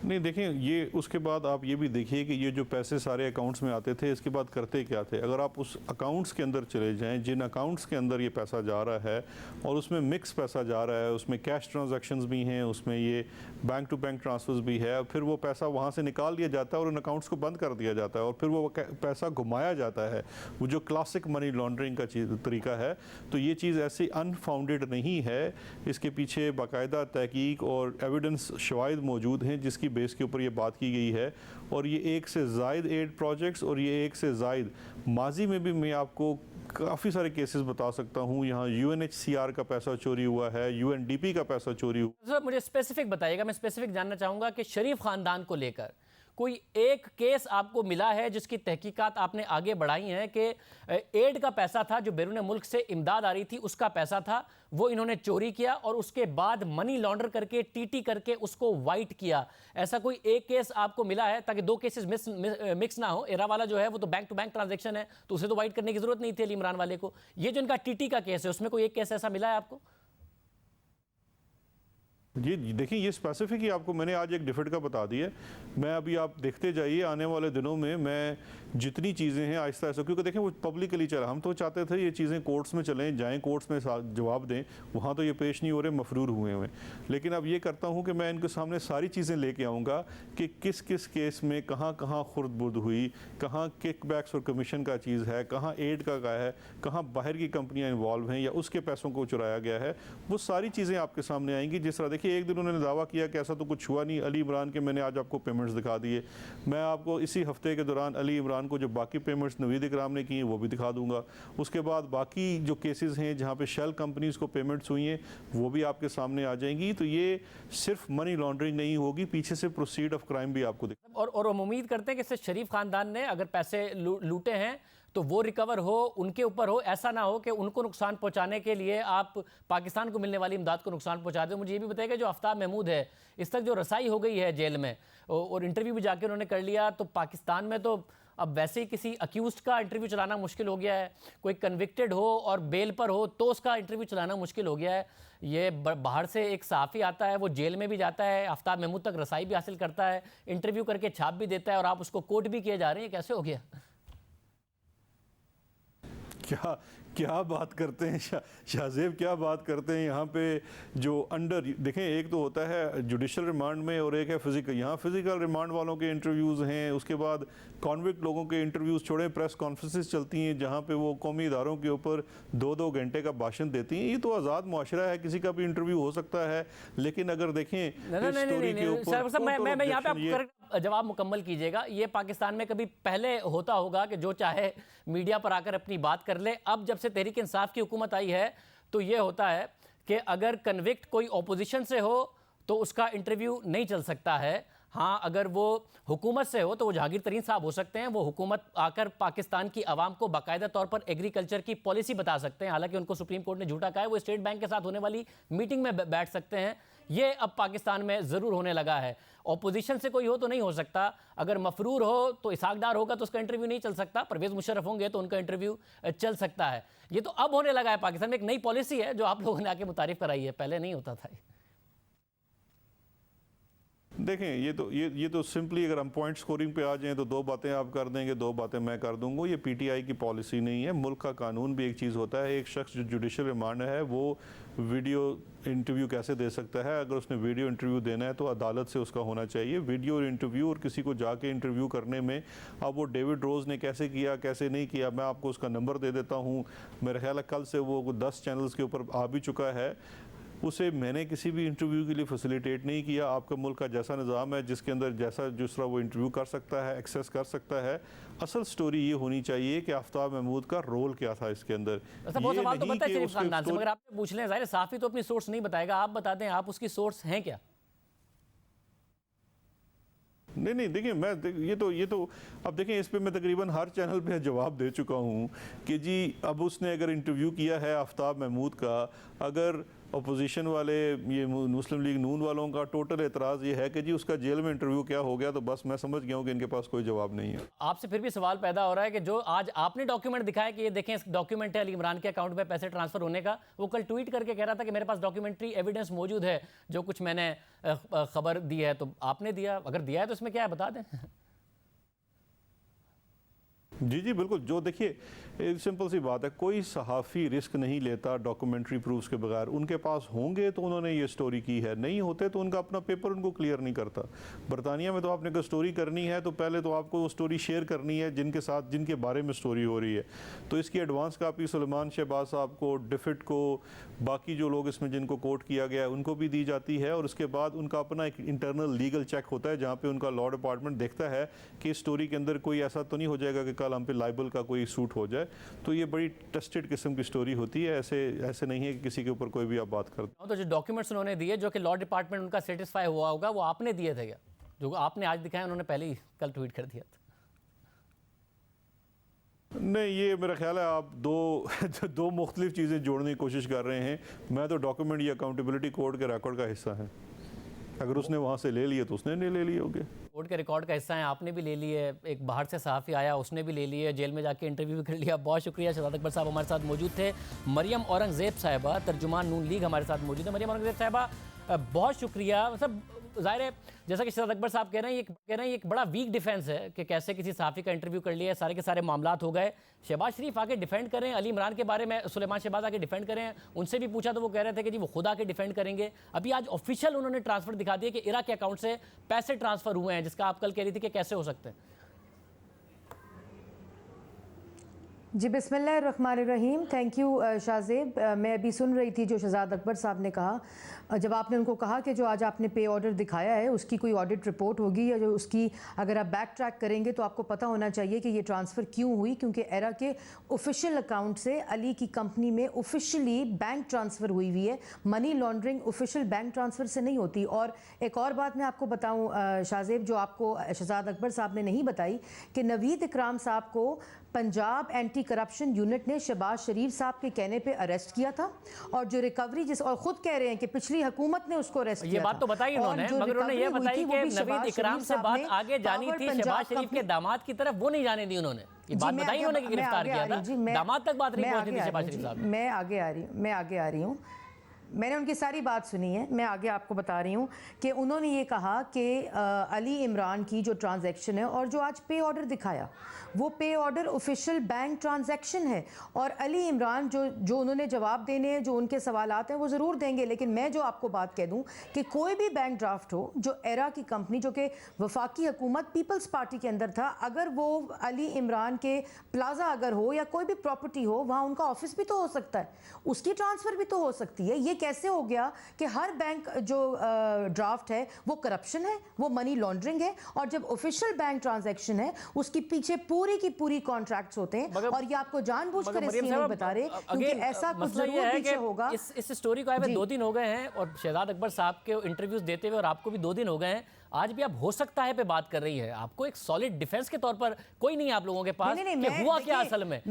S3: नहीं, देखें, ये उसके बाद आप ये भी देखिए कि ये जो पैसे सारे अकाउंट्स में आते थे, इसके बाद करते क्या थे। अगर आप उस अकाउंट्स के अंदर चले जाएं, जिन अकाउंट्स के अंदर ये पैसा जा रहा है और उसमें मिक्स पैसा जा रहा है, उसमें कैश ट्रांजैक्शंस भी हैं, उसमें ये बैंक टू बैंक ट्रांसफर्स भी है, फिर वो पैसा वहाँ से निकाल लिया जाता है और उन अकाउंट्स को बंद कर दिया जाता है और फिर वो पैसा घुमाया जाता है, वो जो क्लासिक मनी लॉन्ड्रिंग का तरीका है। तो ये चीज़ ऐसी अनफाउंडेड नहीं है, इसके पीछे बाकायदा तहकीक और एविडेंस शवाहिद मौजूद हैं जिसकी बेस के ऊपर ये बात की गई है। और ये 1 से ज़ायद एड प्रोजेक्ट्स और ये 1 से ज़ायद माजी में भी मैं आपको काफ़ी सारे केसेस बता सकता हूँ। यहाँ UNHCR का पैसा चोरी हुआ है, UNDP का पैसा चोरी हुआ।
S1: सर मुझे स्पेसिफिक बताइएगा, मैं स्पेसिफिक जानना चाहूँगा कि शरीफ खानदान को लेकर कोई एक केस आपको मिला है जिसकी तहकीकात आपने आगे बढ़ाई हैं कि एड का पैसा था जो बैरून मुल्क से इमदाद आ रही थी, उसका पैसा था, वो इन्होंने चोरी किया और उसके बाद मनी लॉन्डर करके TT करके उसको वाइट किया। ऐसा कोई एक केस आपको मिला है, ताकि 2 केसेस मिक्स ना हो। एरा वाला जो है वो तो बैंक टू बैंक ट्रांजेक्शन है, तो उसे तो वाइट करने की जरूरत नहीं थी अली इमरान वाले को। ये जो इनका TT का केस है उसमें कोई एक केस ऐसा मिला है आपको?
S3: जी देखिए, ये स्पेसिफिक ही आपको मैंने आज एक डिफिट का बता दिया। मैं अभी आप देखते जाइए, आने वाले दिनों में मैं जितनी चीज़ें हैं आहिस्ता आहिस्ता, क्योंकि देखें वो पब्लिकली चला, हम तो चाहते थे ये चीज़ें कोर्ट्स में चलें जाएं, कोर्ट्स में जवाब दें, वहाँ तो ये पेश नहीं हो रहे, मफरूर हुए हुए। लेकिन अब ये करता हूँ कि मैं इनके सामने सारी चीज़ें लेके आऊँगा कि किस किस केस में कहाँ कहाँ खुर्द-बुर्द हुई, कहाँ किकबैक्स और कमीशन का चीज़ है, कहाँ एड का है, कहाँ बाहर की कंपनियाँ इन्वॉल्व हैं या उसके पैसों को चुराया गया है। वो सारी चीज़ें आपके सामने आएंगी। जिस तरह देखिए, एक दिन उन्होंने दावा किया कि ऐसा तो कुछ हुआ नहीं अली इमरान के, मैंने आज आपको पेमेंट्स दिखा दिए। मैं आपको इसी हफ्ते के दौरान अली इमरान को जो बाकी पेमेंट्स नवीद इकराम ने की हैं वो भी दिखा दूंगा। उसके बाद बाकी जो केसेस हैं जहाँ पे शेल कंपनीज़ को पेमेंट्स हुई हैं वो भी आपके सामने आ जाएंगी। तो ये सिर्फ मनी लॉन्ड्रिंग नहीं होगी, पीछे से प्रोसीड ऑफ क्राइम भी आपको दिखा।
S1: और हम उम्मीद करते हैं कि इससे शरीफ खानदान ने अगर पैसे लूटे हैं तो वो रिकवर हो, उनके ऊपर हो। ऐसा ना हो कि उनको नुकसान पहुंचाने के लिए आप पाकिस्तान को मिलने वाली इमदाद को नुकसान पहुंचा दें। मुझे ये भी बताइएगा, जो आफ्ताब महमूद है, इस तक जो रसाई हो गई है जेल में और इंटरव्यू भी जाके उन्होंने कर लिया, तो पाकिस्तान में तो अब वैसे ही किसी अक्यूज्ड का इंटरव्यू चलाना मुश्किल हो गया है। कोई कन्विक्टेड हो और बेल पर हो तो उसका इंटरव्यू चलाना मुश्किल हो गया है। ये बाहर से एक सहाफ़ी आता है, वो जेल में भी जाता है, आफ्ताब महमूद तक रसाई भी हासिल करता है, इंटरव्यू करके छाप भी देता है और आप उसको कोट भी किए जा रहे हैं। कैसे हो गया?
S3: क्या बात करते हैं शाहजेब, क्या बात करते हैं यहाँ पे। जो अंडर देखें, एक तो होता है जुडिशल रिमांड में और एक है फिजिकल। यहाँ फिजिकल रिमांड वालों के इंटरव्यूज़ हैं, उसके बाद कॉन्विक्ट लोगों के इंटरव्यूज़ छोड़े, प्रेस कॉन्फ्रेंसेस चलती हैं जहाँ पे वो कौमी इदारों के ऊपर 2-2 घंटे का भाषण देती हैं। ये तो आज़ाद मुआशरा है, किसी का भी इंटरव्यू हो सकता है। लेकिन अगर देखें स्टोरी के ऊपर,
S1: मैं यहाँ पे जवाब मुकम्मल कीजिएगा। ये पाकिस्तान में कभी पहले होता होगा कि जो चाहे मीडिया पर आकर अपनी बात कर ले। अब जब से तहरीक इंसाफ की हुकूमत आई है तो ये होता है कि अगर कन्विक्ट कोई ओपोजिशन से हो तो उसका इंटरव्यू नहीं चल सकता है। हाँ, अगर वो हुकूमत से हो तो वो जहांगीर तरीन साहब हो सकते हैं। वो हुकूमत आकर पाकिस्तान की आवाम को बाकायदा तौर पर एग्रीकल्चर की पॉलिसी बता सकते हैं। हालांकि उनको सुप्रीम कोर्ट ने झूठा कहा है। वो स्टेट बैंक के साथ होने वाली मीटिंग में बैठ सकते हैं। ये अब पाकिस्तान में ज़रूर होने लगा है। ऑपोजिशन से कोई हो तो नहीं हो सकता। अगर मफरूर हो तो इसहाक डार होगा तो उसका इंटरव्यू नहीं चल सकता। परवेज़ मुशर्रफ होंगे तो उनका इंटरव्यू चल सकता है। ये तो अब होने लगा है पाकिस्तान में। एक नई पॉलिसी है जो आप लोगों ने आके मुतारिफ कराई है, पहले नहीं होता था।
S3: देखें, ये तो सिंपली अगर हम पॉइंट स्कोरिंग पे आ जाएं तो 2 बातें आप कर देंगे, 2 बातें मैं कर दूंगा। ये पीटीआई की पॉलिसी नहीं है। मुल्क का कानून भी एक चीज़ होता है। एक शख्स जो जुडिशल रिमांड है वो वीडियो इंटरव्यू कैसे दे सकता है? अगर उसने वीडियो इंटरव्यू देना है तो अदालत से उसका होना चाहिए वीडियो इंटरव्यू। और किसी को जाके इंटरव्यू करने में, अब वो डेविड रोज़ ने कैसे किया कैसे नहीं किया, मैं आपको उसका नंबर दे देता हूँ। मेरा ख्याल है कल से वो 10 चैनल्स के ऊपर आ भी चुका है। उसे मैंने किसी भी इंटरव्यू के लिए फैसिलिटेट नहीं किया। आपका मुल्क का जैसा निज़ाम है जिसके अंदर जैसा जिस तरह वो इंटरव्यू कर सकता है, एक्सेस कर सकता है। असल स्टोरी ये होनी चाहिए कि आफ्ताब महमूद का रोल क्या था इसके अंदर।
S1: वो सवाल तो बनता है शरीफ खानदान से, मगर आप पूछ लें, ज़ाहिर साफ़ी तो अपनी सोर्स नहीं बताएगा। आप बता दें, आप उसकी सोर्स हैं क्या?
S3: नहीं देखिए, मैं ये तो अब देखें, इस पे मैं तकरीबन हर चैनल पे जवाब दे चुका हूँ कि जी अब उसने अगर इंटरव्यू किया है आफ्ताब महमूद का, अगर अपोजिशन वाले ये मुस्लिम लीग नून वालों का टोटल एतराज़ ये है कि जी उसका जेल में इंटरव्यू क्या हो गया, तो बस मैं समझ गया हूँ कि इनके पास कोई जवाब नहीं है।
S1: आपसे फिर भी सवाल पैदा हो रहा है कि जो आज आपने डॉक्यूमेंट दिखाया कि ये देखें, इस डॉक्यूमेंट है अली इमरान के अकाउंट में पैसे ट्रांसफर होने का, वो कल ट्वीट करके कह रहा था कि मेरे पास डॉक्यूमेंट्री एविडेंस मौजूद है जो कुछ मैंने खबर दी है। तो आपने दिया, अगर दिया है तो इसमें क्या है बता दें।
S3: जी बिल्कुल। जो देखिए, एक सिंपल सी बात है, कोई सहाफ़ी रिस्क नहीं लेता डॉक्यूमेंट्री प्रूफ्स के बगैर। उनके पास होंगे तो उन्होंने ये स्टोरी की है, नहीं होते तो उनका अपना पेपर उनको क्लियर नहीं करता। बरतानिया में तो आपने कोई स्टोरी करनी है तो पहले तो आपको वो स्टोरी शेयर करनी है जिनके साथ, जिनके बारे में स्टोरी हो रही है। तो इसकी एडवांस कापी सुलेमान शहबाज साहब को, डिफिट को, बाकी जो लोग इसमें जिनको कोट किया गया है उनको भी दी जाती है। और उसके बाद उनका अपना एक इंटरनल लीगल चेक होता है जहाँ पर उनका लॉ डिपार्टमेंट देखता है कि इस स्टोरी के अंदर कोई ऐसा तो नहीं हो जाएगा कि कल हम पे लाइबल का कोई सूट हो जाए। तो ये बड़ी टेस्टेड किस्म की स्टोरी होती है। ऐसे नहीं है कि किसी के ऊपर कोई भी आप बात कर दो।
S1: तो जो डॉक्यूमेंट्स उन्होंने दिए जो कि लॉ डिपार्टमेंट उनका सेटिस्फाई हुआ होगा, वो आपने दिए थे क्या? जो आपने आज दिखाया उन्होंने पहले ही कल ट्वीट कर दिया था।
S3: नहीं, ये मेरा ख्याल है आप दो मुख्तलिफ चीज़ें जोड़ने की कोशिश कर रहे हैं। मैं तो डॉक्यूमेंट ये अकाउंटेबिलिटी कोड के रिकॉर्ड का हिस्सा है। अगर उसने वहाँ से ले लिए तो उसने नहीं ले लिए होंगे।
S1: कोर्ट के रिकॉर्ड का हिस्सा है, आपने भी ले लिए, एक बाहर से सहाफ़ी आया उसने भी ले लिए, जेल में जाके इंटरव्यू भी कर लिया। बहुत शुक्रिया। शहजाद अकबर साहब हमारे साथ मौजूद थे। मरियम औरंगज़ेब साहिबा, तर्जुमान नून लीग, हमारे साथ मौजूद है। मरियम औरंगज़ेब साहिबा, बहुत शुक्रिया। मतलब ज़ाहिर है जैसा कि शहजाद अकबर साहब कह रहे हैं, ये एक बड़ा वीक डिफेंस है कि कैसे किसी सहाफ़ी का इंटरव्यू कर लिया, सारे के सारे मामलात हो गए। शहबाज शरीफ आके डिफेंड करें, अली इमरान के बारे में सुलेमान शहबाज आके डिफेंड करें। उनसे भी पूछा तो वो कह रहे थे कि जी वो खुद आके डिफेंड करेंगे। अभी आज ऑफिशियल उन्होंने ट्रांसफ़र दिखा दिया कि इरा के अकाउंट से पैसे ट्रांसफ़र हुए हैं, जिसका आप कल कह रही थी कि कैसे हो सकते हैं।
S5: जी बिस्मिल्लाहिर्रहमानिर्रहीम। Thank you Shahzeb. मैं अभी सुन रही थी जो शहजाद अकबर साहब ने कहा, जब आपने उनको कहा कि जो आज आपने पे ऑर्डर दिखाया है उसकी कोई ऑडिट रिपोर्ट होगी या जो उसकी अगर आप बैक ट्रैक करेंगे तो आपको पता होना चाहिए कि ये ट्रांसफ़र क्यों हुई, क्योंकि एरा के ऑफिशियल अकाउंट से अली की कंपनी में ऑफिशियली बैंक ट्रांसफ़र हुई हुई है। Money laundering official bank transfer से नहीं होती। और एक और बात मैं आपको बताऊँ शाहजेब, जो आपको शहजाद अकबर साहब ने नहीं बताई, कि नवीद इकराम साहब को पंजाब एंटी करप्शन यूनिट ने शहबाज शरीफ साहब के कहने पे अरेस्ट किया था। और जो रिकवरी और खुद कह रहे हैं कि पिछली हुकूमत ने उसको अरेस्ट किया,
S1: ये बात तो बताई उन्होंने, मगर उन्होंने ये बताई कि नवीद इकराम से बात आगे जानी थी, शहबाज शरीफ के दामाद की तरफ वो नहीं जाने दी उन्होंने। ये बात बताई उन्होंने कि गिरफ्तार किया था, दामाद तक बात नहीं पहुंची थी शहबाज शरीफ साहब।
S5: मैं आगे आ रही हूँ। मैंने उनकी सारी बात सुनी है, मैं आगे आपको बता रही हूँ कि उन्होंने ये कहा कि अली इमरान की जो ट्रांजैक्शन है और जो आज पे ऑर्डर दिखाया वो पे ऑर्डर ऑफिशियल बैंक ट्रांजैक्शन है, और अली इमरान जो उन्होंने जवाब देने हैं, जो उनके सवालात हैं वो ज़रूर देंगे। लेकिन मैं जो आपको बात कह दूँ कि कोई भी बैंक ड्राफ्ट हो जो एरा की कंपनी जो कि वफाकी हुकूमत पीपल्स पार्टी के अंदर था, अगर वो अली इमरान के प्लाजा अगर हो या कोई भी प्रॉपर्टी हो, वहाँ उनका ऑफिस भी तो हो सकता है, उसकी ट्रांसफ़र भी तो हो सकती है। ये कैसे हो गया कि हर बैंक जो ड्राफ्ट है वो करप्शन है, वो मनी लॉन्ड्रिंग है, और जब ऑफिशियल बैंक ट्रांजैक्शन है उसकी पीछे पूरी की पूरी कॉन्ट्रैक्ट्स होते हैं, और ये आपको जानबूझकर इसलिए नहीं बता रहे क्योंकि ऐसा कुछ जरूर पीछे होगा।
S1: इस स्टोरी को आए हुए 2 दिन हो गए हैं और शहजाद अकबर साहब के इंटरव्यूज देते हुए, और आपको भी 2 दिन हो गए हैं, आज भी आप हो सकता है पे बात कर रही है। आपको एक सॉलिड डिफेंस के तौर पर कोई नहीं आप लोगों के पास कि हुआ क्या असल में,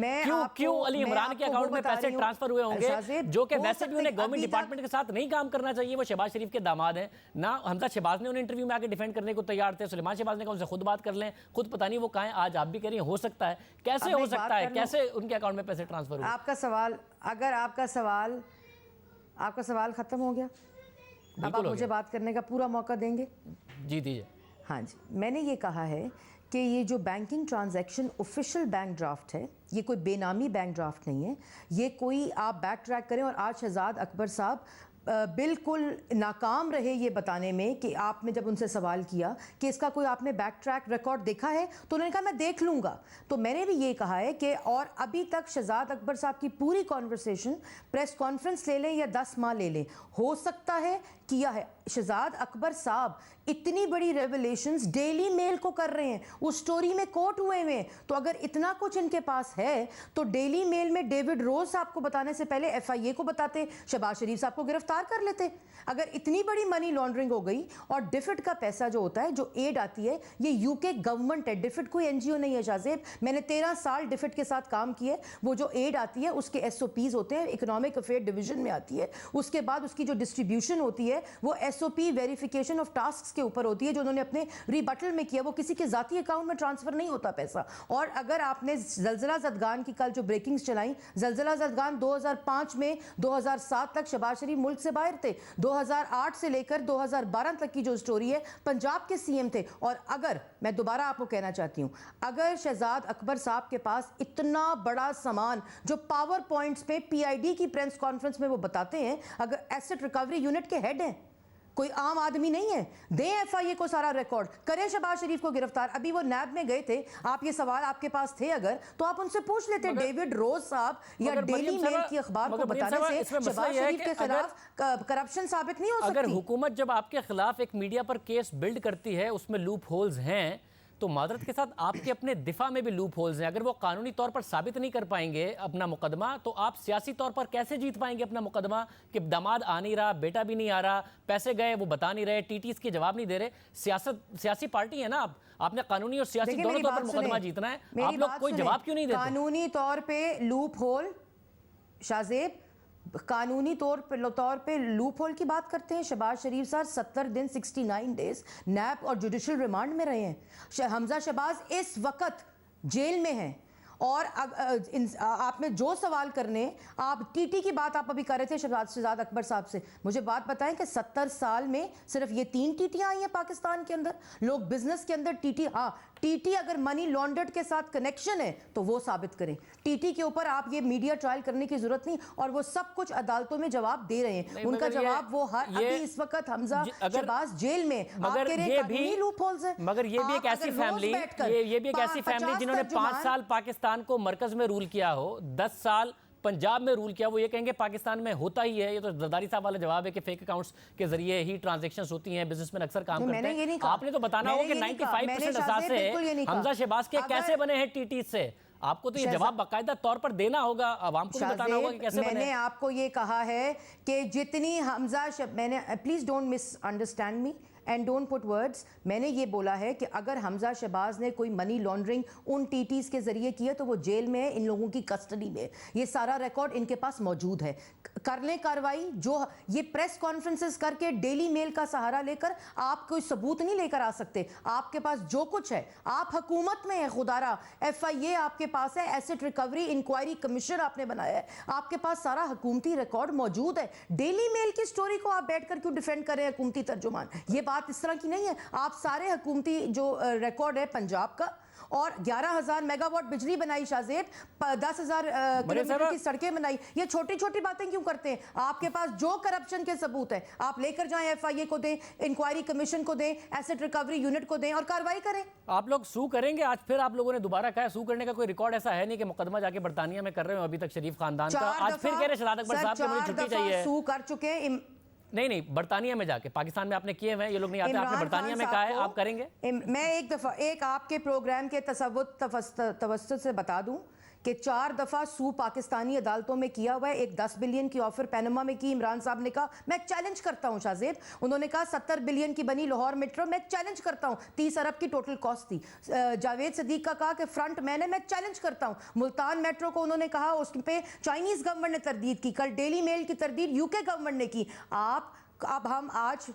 S1: क्यों अली इमरान के अकाउंट में पैसे ट्रांसफर हुए होंगे, जो कि वैसे भी उन्हें गवर्नमेंट डिपार्टमेंट के साथ नहीं काम करना चाहिए। वो शहबाज शरीफ के दामाद हैं ना, हमजा शहबाज ने उन्हें इंटरव्यू में आके डिफेंड करने को तैयार थे, सुलेमान शहबाज ने कहा उनसे खुद बात कर लें, खुद पता नहीं वो कहाँ है। आज आप भी कह रही हैं हो सकता है, कैसे हो सकता है, कैसे उनके अकाउंट में पैसे ट्रांसफर हुए?
S5: आपका सवाल, अगर आपका सवाल खत्म हो गया, अब आप मुझे बात करने का पूरा मौका देंगे?
S1: जी दीजिए।
S5: हाँ जी, मैंने ये कहा है कि ये जो banking transaction official bank draft है, ये कोई बेनामी बैंक ड्राफ्ट नहीं है। ये कोई आप बैक ट्रैक करें, और आज शहजाद अकबर साहब बिल्कुल नाकाम रहे ये बताने में कि आपने जब उनसे सवाल किया कि इसका कोई आपने बैक ट्रैक रिकॉर्ड देखा है, तो उन्होंने कहा मैं देख लूँगा। तो मैंने भी ये कहा है कि और अभी तक शहजाद अकबर साहब की पूरी कॉन्वर्सेशन प्रेस कॉन्फ्रेंस ले लें या 10 माह ले लें, हो सकता है किया है। शहजाद अकबर साहब इतनी बड़ी रेवलेशंस डेली मेल को कर रहे हैं, उस स्टोरी में कोट हुए हुए हैं, तो अगर इतना कुछ इनके पास है तो डेली मेल में डेविड रोज साहब को बताने से पहले FIA को बताते, शहबाज शरीफ साहब को गिरफ्तार कर लेते। अगर इतनी बड़ी मनी लॉन्ड्रिंग हो गई, और डिफिड का पैसा जो होता है, जो एड आती है, ये UK गवर्नमेंट है, डिफिड कोई NGO नहीं है शाहजेब। मैंने 13 साल डिफिड के साथ काम किए। वो जो एड आती है उसके SOPs होते हैं, इकोनॉमिक अफेयर डिवीजन में आती है, उसके बाद उसकी जो डिस्ट्रीब्यूशन होती है वो SOP वेरिफिकेशन ऑफ टास्क के ऊपर होती है, जो उन्होंने अपने रिबटल में किया। वो किसी के जाती अकाउंट में ट्रांसफर नहीं होता पैसा। और अगर आपने जलजला जदगान की कल जो ब्रेकिंग्स चलाई, जलजला जदगान 2005 में 2007 तक शहबाज शरीफ मुल्क से बाहर थे, 2008 से लेकर 2012 तक की जो स्टोरी है, पंजाब के CM थे। और अगर मैं दोबारा आपको कहना चाहती हूं, अगर शहजाद अकबर साहब के पास इतना बड़ा सामान जो पावर पॉइंट्स पे PID की प्रेस कॉन्फ्रेंस में वो बताते हैं, अगर एसेट रिकवरी यूनिट के हेड हैं, कोई आम आदमी नहीं है, दें FIA को सारा रिकॉर्ड, करें शहबाज शरीफ को गिरफ्तार। अभी वो नैब में गए थे, आप ये सवाल आपके पास थे अगर, तो आप उनसे पूछ लेते। डेविड रोज साहब या डेली मेल की अखबार को बताने से शहबाज शरीफ के खिलाफ करप्शन साबित नहीं हो सकती।
S1: अगर हुकूमत जब आपके खिलाफ एक मीडिया पर केस बिल्ड करती है, उसमें लूप होल्स हैं, तो मादरत के साथ आपके अपने दिफा में भी लूप होल्स हैं। अगर वो कानूनी तौर पर साबित नहीं कर पाएंगे अपना मुकदमा, तो आप सियासी तौर पर कैसे जीत पाएंगे अपना मुकदमा कि दामाद आ नहीं रहा, बेटा भी नहीं आ रहा, पैसे गए वो बता नहीं रहे, TTs के जवाब नहीं दे रहे। सियासी पार्टी है ना, आपने कानूनी और सियासी दोनों तौर पर मुकदमा जीतना है, आप लोग कोई जवाब क्यों नहीं देते?
S5: कानूनी तौर पे लूप होल, शाहजेब, कानूनी तौर पे लूप होल की बात करते हैं। शहबाज शरीफ साहब 70 दिन 69 डेज नैब और जुडिशल रिमांड में रहे हैं। हमजा शहबाज इस वक्त जेल में हैं। और आप में जो सवाल करने, आप TT की बात आप अभी कर रहे थे शहजाद अकबर साहब से, मुझे बात बताएं कि 70 साल में सिर्फ ये 3 TTयां आई हैं पाकिस्तान के अंदर। लोग बिजनेस के अंदर TT, हाँ TT अगर मनी लॉन्ड्रेड के साथ कनेक्शन है तो वो साबित करें। TT के ऊपर आप ये मीडिया ट्रायल करने की जरूरत नहीं, और वो सब कुछ अदालतों में जवाब दे रहे हैं। उनका जवाब वो अभी इस वक्त हमजा शहबाज जेल में।
S1: मगर ये भी लूप होल्स है। मगर ये भी एक ऐसी फैमिली, ये भी एक ऐसी फैमिली जिन्होंने 5 साल पाकिस्तान को मरकज में रूल किया हो, 10 साल पंजाब में रूल किया, वो ये कहेंगे पाकिस्तान में होता ही है। ये तो जरदारी साहब वाला जवाब है कि फेक अकाउंट्स के जरिए ही ट्रांजैक्शंस होती हैं, बिजनेसमैन अक्सर काम करते हैं। आपने तो बताना होगा कि 95% असासे हमजा शहबाज के कैसे बने हैं TT से। आपको तो ये जवाब बाकायदा तौर पर देना होगा, आवाम को भी बताना होगा कि कैसे बने।
S5: मैंने आपको ये कहा है कि जितनी मैंने, please don't misunderstand me and don't put words, मैंने ये बोला है कि अगर हमजा शहबाज ने कोई मनी लॉन्ड्रिंग उन TTs के जरिए की है तो वो जेल में है, इन लोगों की कस्टडी में। ये सारा रिकॉर्ड इनके पास मौजूद है। कर लें कार्रवाई। जो ये प्रेस कॉन्फ्रेंसेस करके डेली मेल का सहारा लेकर आप कोई सबूत नहीं लेकर आ सकते। आपके पास जो कुछ है, आप हुकूमत में है, खुदारा FIA आपके पास है, एसेट रिकवरी इंक्वायरी कमीशन आपने बनाया है, आपके पास सारा हुकूमती रिकॉर्ड मौजूद है। डेली मेल की स्टोरी को आप बैठकर क्यों डिफेंड करें हुकूमती तर्जुमान? ये बात इस तरह की नहीं है। आप सारे हुकूमती जो रिकॉर्ड है पंजाब का, और 11,000 मेगावाट बिजली बनाई शाहजेब, 10,000 किलोमीटर की सड़कें बनाई, ये छोटी छोटी बातें क्यों करते हैं? आपके पास जो करप्शन के सबूत है आप लेकर जाएं, FIA को दें, इंक्वायरी कमीशन को दें, एसेट रिकवरी यूनिट को दें और कार्रवाई करें।
S1: आप लोग सू करेंगे आज? फिर आप लोगों ने दोबारा कहा सू करने का कोई रिकॉर्ड ऐसा है नहीं कि मुकदमा जाके बरतानिया में कर रहे हो अभी तक शरीफ खानदान का। आज फिर कह रहे शहजाद अकबर साहब को मुझे छुट्टी चाहिए।
S5: सू कर चुके हैं।
S1: नहीं, बरतानिया में जाके, पाकिस्तान में आपने किए हुए हैं, ये लोग नहीं आते, आपने बरतानिया में कहा है, आप करेंगे?
S5: मैं एक आपके प्रोग्राम के तवस्सुत से बता दूं कि 4 दफा सू पाकिस्तानी अदालतों में किया हुआ है। एक 10 बिलियन की ऑफर पैनमा में की, इमरान साहब ने कहा मैं चैलेंज करता हूं शाहजेब। उन्होंने कहा 70 बिलियन की बनी लाहौर मेट्रो, मैं चैलेंज करता हूं, 30 अरब की टोटल कॉस्ट थी। जावेद सदीक का कहा कि फ्रंट मैन है, मैं चैलेंज करता हूं। मुल्तान मेट्रो को उन्होंने कहा उस पे चाइनीज गवर्नमेंट ने तरदीद की, कल डेली मेल की तरदीद UK गवर्नमेंट ने की। अब हम आज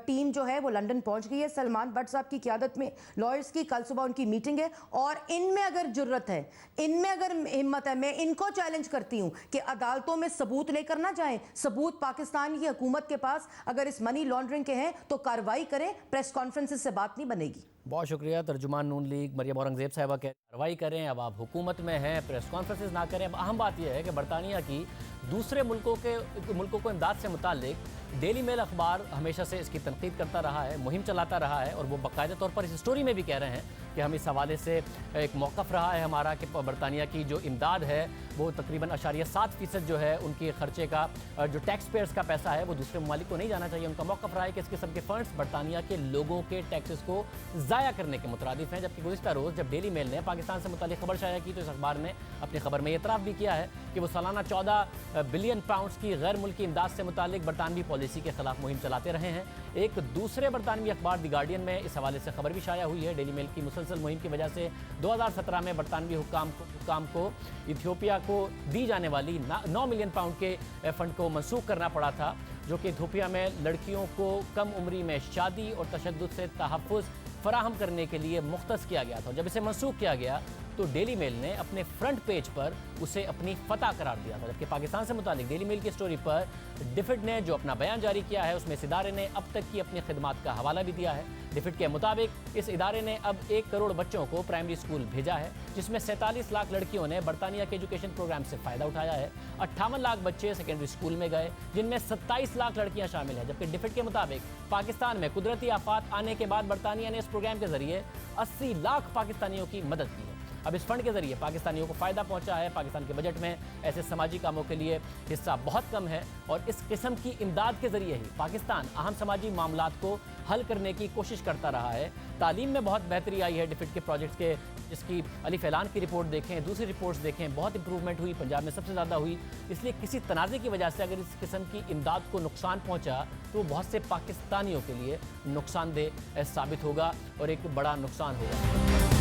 S5: टीम जो है वो लंदन पहुंच गई है सलमान भट्ट साहब की क़यादत में, लॉयर्स की। कल सुबह उनकी मीटिंग है और इनमें अगर जुर्रत है, इनमें अगर हिम्मत है, मैं इनको चैलेंज करती हूं कि अदालतों में सबूत लेकर ना जाएं। सबूत पाकिस्तान की हुकूमत के पास अगर इस मनी लॉन्ड्रिंग के हैं तो कार्रवाई करें, प्रेस कॉन्फ्रेंसेस से बात नहीं बनेगी।
S1: बहुत शुक्रिया। तर्जुमान नून लीग मरियम औरंगजेब साहिबा कह कार्रवाई करें, अब आप हुकूमत में हैं, प्रेस कॉन्फ्रेंसेस ना करें। अब अहम बात यह है कि बरतानिया की दूसरे मुल्कों को इमदाद से मुताल्लिक डेली मेल अखबार हमेशा से इसकी तनकीद करता रहा है, मुहिम चलाता रहा है, और वो बाकायदा तौर पर इस स्टोरी में भी कह रहे हैं कि हम इस हवाले से एक मौक़िफ़ रहा है हमारा कि बरतानिया की जो इमदाद है वो तकरीबन 0.7% जो है उनकी खर्चे का, जो टैक्स पेयर्स का पैसा है वो दूसरे ममालिक को नहीं जाना चाहिए। उनका मौक़िफ़ रहा है कि इस किस्म के फंड्स बरतानिया के लोगों के टैक्सेस को ज़ाया करने के मुतरादिफ हैं। जबकि गुज़िश्ता रोज़ जब डेली मेल ने पाकिस्तान से मुताल्लिक़ खबर शाया की तो इस अखबार ने अपनी खबर में एतराफ़ भी किया है कि वो सालाना 14 बिलियन पाउंड्स की गैर मुल्की इमदाद से मुताल्लिक़ बरतानवी पॉलिसी के खिलाफ मुहिम चलाते रहे हैं। एक दूसरे बरतानवी अखबार द गार्डियन में इस हवाले से खबर भी शाया हुई है। डेली मेल की मुसलसल मुहिम की वजह से 2017 में बरतानवी हुक्काम को इथियोपिया को दी जाने वाली 9 मिलियन पाउंड के फंड को मनसूख करना पड़ा था, जो कि इथियोपिया में लड़कियों को कम उम्री में शादी और तशद्दुद से तहफ़्फ़ुज़ फराहम करने के लिए मुख्तस किया गया था। जब इसे मनसूख किया गया तो डेली मेल ने अपने फ्रंट पेज पर उसे अपनी फतह करार दिया था। जबकि पाकिस्तान से मुतालिक डेली मेल की स्टोरी पर डिफिड ने जो अपना बयान जारी किया है उसमें इस इदारे ने अब तक की अपनी खिदमात का हवाला भी दिया है। डिफिड के मुताबिक इस इदारे ने अब 1 करोड़ बच्चों को प्राइमरी स्कूल भेजा है, जिसमें 47 लाख लड़कियों ने बरतानिया के एजुकेशन प्रोग्राम से फ़ायदा उठाया है। 58 लाख बच्चे सेकेंडरी स्कूल में गए, जिनमें 27 लाख लड़कियां शामिल हैं। जबकि डिफिड के मुताबिक पाकिस्तान में कुदरती आफात आने के बाद बरतानिया ने इस प्रोग्राम के जरिए 80 लाख पाकिस्तानियों की मदद की है। अब इस फंड के जरिए पाकिस्तानियों को फ़ायदा पहुंचा है। पाकिस्तान के बजट में ऐसे समाजी कामों के लिए हिस्सा बहुत कम है और इस किस्म की इमदाद के जरिए ही पाकिस्तान अहम समाजी मामलात को हल करने की कोशिश करता रहा है। तालीम में बहुत बेहतरी आई है डिफिड के प्रोजेक्ट्स के, जिसकी अलिफ ऐलान की रिपोर्ट देखें, दूसरी रिपोर्ट्स देखें, बहुत इंप्रूवमेंट हुई, पंजाब में सबसे ज़्यादा हुई। इसलिए किसी तनाज़े की वजह से अगर इस किस्म की इमदाद को नुकसान पहुँचा तो वो बहुत से पाकिस्तानियों के लिए नुकसानदेह साबित होगा और एक बड़ा नुकसान होगा।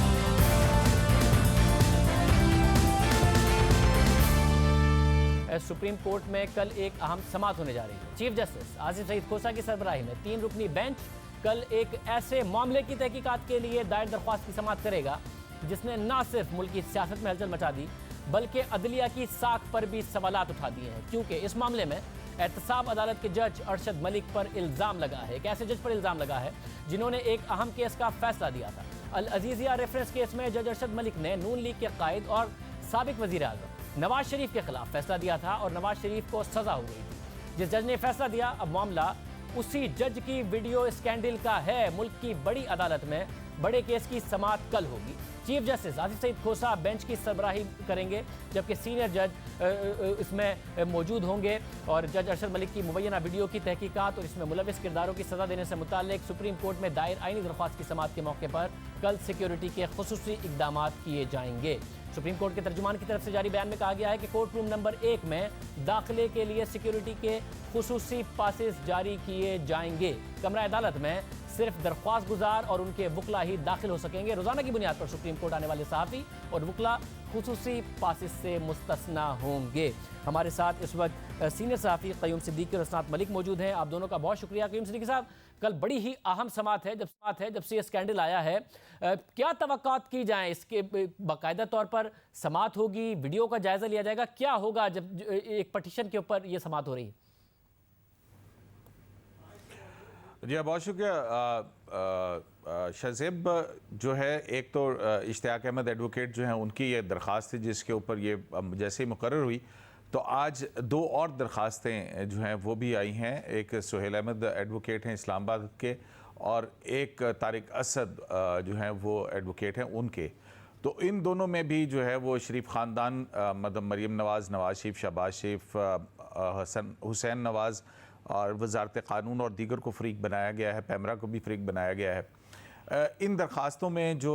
S1: सुप्रीम कोर्ट में कल एक अहम समाअत होने जा रही है। चीफ जस्टिस आसिफ सईद खोसा की सरबराही में 3 रुकनी बेंच कल एक ऐसे मामले की तहकीकात के लिए दायर दरख्वास्त की समाअत करेगा जिसने न सिर्फ मुल्क की सियासत में हलचल मचा दी बल्कि अदलिया की साख पर भी सवालात उठा दिए हैं। क्योंकि इस मामले में एहतसाब अदालत के जज अरशद मलिक पर इल्ज़ाम लगा है, एक ऐसे जज पर इल्ज़ाम लगा है जिन्होंने एक अहम केस का फैसला दिया था। अल अजीज़िया रेफरेंस केस में जज अरशद मलिक ने नून लीग के कायद और साबिक वज़ीर आज़म नवाज शरीफ के खिलाफ फैसला दिया था और नवाज शरीफ को सजा हो गई थी। जिस जज ने फैसला दिया, अब मामला उसी जज की वीडियो स्कैंडल का है। मुल्क की बड़ी अदालत में बड़े केस की समाअत कल होगी। चीफ जस्टिस आसिफ सईद खोसा बेंच की सरबराही करेंगे, जबकि सीनियर जज इसमें मौजूद होंगे और जज अरशद मलिक की मुबैना वीडियो की तहकीकात और इसमें मुलविस किरदारों की सज़ा देने से मुताल्लिक सुप्रीम कोर्ट में दायर आईनी दरख्वास्त की समाअत के मौके पर कल सिक्योरिटी के खुसूसी इक़दाम किए जाएंगे। सुप्रीम कोर्ट के तर्जुमान की तरफ से जारी बयान में कहा गया है कि कोर्ट रूम नंबर 1 में दाखिले के लिए सिक्योरिटी के खुसूसी पासेस जारी किए जाएंगे। कमरा अदालत में सिर्फ दरख्वास्त गुजार और उनके वकला ही दाखिल हो सकेंगे। रोजाना की बुनियाद पर सुप्रीम कोर्ट आने वाले सहाफ़ी और वकला खुसूसी पासिस से मुस्तस्ना होंगे। हमारे साथ इस वक्त सीनियर सहाफ़ी क़य्यूम सिद्दीकी और असनात मलिक मौजूद हैं। आप दोनों का बहुत शुक्रिया। क़य्यूम सिद्दीकी साहब, कल बड़ी ही अहम समात है जब से ये स्कैंडल आया है, क्या तवक्कात की जाए? इसके बाकायदा तौर पर समात होगी, वीडियो का जायजा लिया जाएगा, क्या होगा जब एक पटिशन के ऊपर ये समात हो रही है?
S6: जी बहुत शुक्रिया। शहज़ेब जो है, एक तो इश्तियाक अहमद एडवोकेट जो हैं उनकी ये दरख्वास्त थी जिसके ऊपर ये जैसे ही मुकर्रर हुई तो आज दो और दरख्वास्तें जो हैं वो भी आई हैं। एक सुहेल अहमद एडवोकेट हैं इस्लामाबाद के और एक तारिक असद जो हैं वो एडवोकेट हैं उनके। तो इन दोनों में भी जो है वो शरीफ ख़ानदान मतलब मरीम नवाज़, नवाज़ शरीफ, शहबाज शरीफ, हुसैन नवाज़ और वजारत क़ानून और दीगर को फ़रीक बनाया गया है, पैमरा को भी फ़रीक बनाया गया है। इन दरख्वास्तों में जो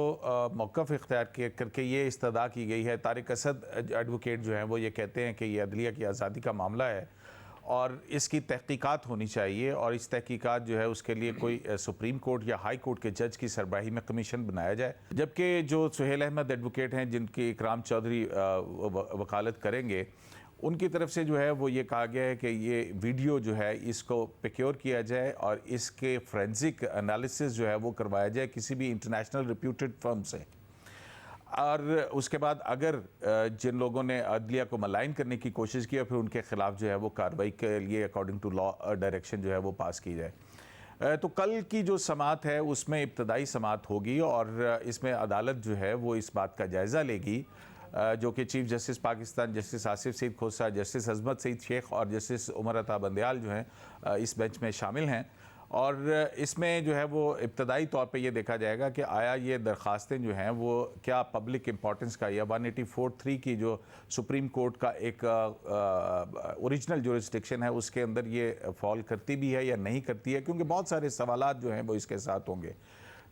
S6: मौक़िफ़ इख्तियार करके ये इस्तदा की गई है, तारिक असद एडवोकेट जो हैं वो ये कहते हैं कि ये अदलिया की आज़ादी का मामला है और इसकी तहकीकात होनी चाहिए और इस तहकीकात जो है उसके लिए कोई सुप्रीम कोर्ट या हाई कोर्ट के जज की सरबराही में कमीशन बनाया जाए। जबकि जो सुहेल अहमद एडवोकेट हैं जिनकी इकराम चौधरी वकालत करेंगे, उनकी तरफ से जो है वो ये कहा गया है कि ये वीडियो जो है इसको प्रोक्योर किया जाए और इसके फोरेंसिक एनालिसिस जो है वो करवाया जाए किसी भी इंटरनेशनल रिप्यूटेड फर्म से। और उसके बाद अगर जिन लोगों ने अदलिया को मलाइन करने की कोशिश की फिर उनके ख़िलाफ़ जो है वो कार्रवाई के लिए अकॉर्डिंग टू लॉ डायरेक्शन जो है वो पास की जाए। तो कल की जो समात है उसमें इब्तदाई समात होगी और इसमें अदालत जो है वो इस बात का जायज़ा लेगी जो कि chief justice Pakistan justice Asif Saeed Khosa, justice Azmat Saeed Sheikh और जस्टिस उमर अता बंदयाल जो हैं इस बेंच में शामिल हैं। और इसमें जो है वो इब्तदाई तौर पे ये देखा जाएगा कि आया ये दरख्वास्तें जो हैं वो क्या पब्लिक इम्पोर्टेंस का या 184(3) की जो सुप्रीम कोर्ट का एक ओरिजिनल जुरिस्डिक्शन है उसके अंदर ये फॉल करती भी है या नहीं करती है, क्योंकि बहुत सारे सवालात जो हैं वो इसके साथ होंगे।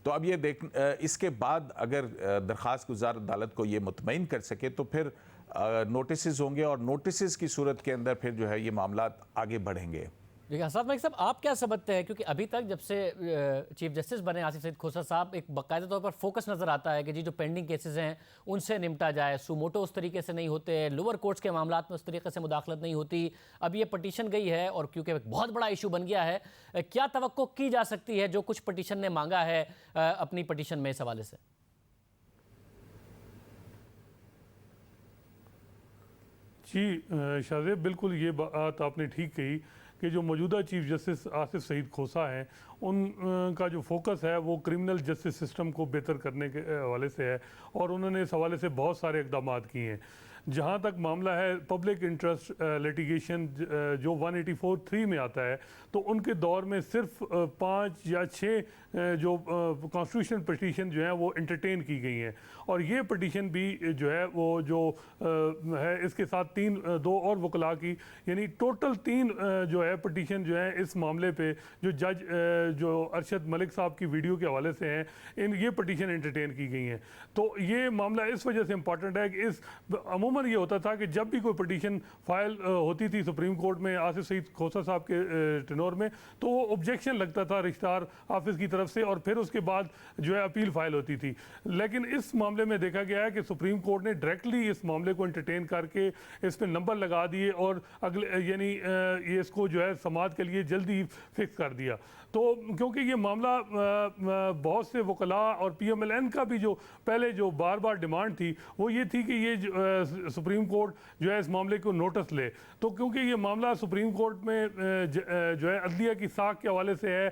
S6: तो अब ये इसके बाद अगर दरख्वास्त गुजार अदालत को ये मुतमईन कर सके तो फिर नोटिस होंगे और नोटिस की सूरत के अंदर फिर जो है ये मामला आगे बढ़ेंगे।
S1: देखिए असद मलिक साहब, आप क्या समझते हैं, क्योंकि अभी तक जब से चीफ जस्टिस बने आसिफ सईद खोसा साहब, एक बाकायदा तौर पर फोकस नज़र आता है कि जी जो पेंडिंग केसेस हैं उनसे निपटा जाए, सुमोटो उस तरीके से नहीं होते, लोअर कोर्ट्स के मामलात में उस तरीके से मुदाखलत नहीं होती। अब ये पटिशन गई है और क्योंकि एक बहुत बड़ा इशू बन गया है, क्या तवक्को की जा सकती है जो कुछ पटिशन ने मांगा है अपनी पटिशन में इस हवाले से?
S7: जी शाहज़ेब, बिल्कुल ये बात आपने ठीक कही कि जो मौजूदा चीफ जस्टिस आसिफ सईद खोसा हैं उनका जो फोकस है वो क्रिमिनल जस्टिस सिस्टम को बेहतर करने के हवाले से है और उन्होंने इस हवाले से बहुत सारे इक़दाम किए हैं। जहाँ तक मामला है पब्लिक इंटरेस्ट लिटिगेशन जो 184(3) में आता है, तो उनके दौर में सिर्फ 5 या 6 जो कॉन्स्टिट्यूशनल पटिशन जो हैं वो एंटरटेन की गई हैं और ये पटिशन भी जो है वो जो है इसके साथ 2 और वकला की, यानी टोटल 3 जो है पटिशन जो है इस मामले पे जो जज जो अरशद मलिक साहब की वीडियो के हवाले से हैं ये पटिशन एंटरटेन की गई हैं। तो ये मामला इस वजह से इम्पॉर्टेंट है कि इस अमूमन ये होता था कि जब भी कोई पटिशन फाइल होती थी सुप्रीम कोर्ट में आसिफ सईद खोसा साहब के टेनोर में, तो वो ऑब्जेक्शन लगता था रजिस्ट्रार ऑफिस की तरफ से और फिर उसके बाद जो है अपील फाइल होती थी। लेकिन इस मामले में देखा गया है कि सुप्रीम कोर्ट ने डायरेक्टली इस मामले को एंटरटेन करके इस पर नंबर लगा दिए और अगले यानी ये इसको जो है समाज के लिए जल्दी फिक्स कर दिया। तो क्योंकि ये मामला बहुत से वकला और PMLN का भी जो पहले जो बार बार डिमांड थी वो ये थी कि ये सुप्रीम कोर्ट जो है इस मामले को नोटिस ले। तो क्योंकि ये मामला सुप्रीम कोर्ट में जो है अदलिया की साख के हवाले से है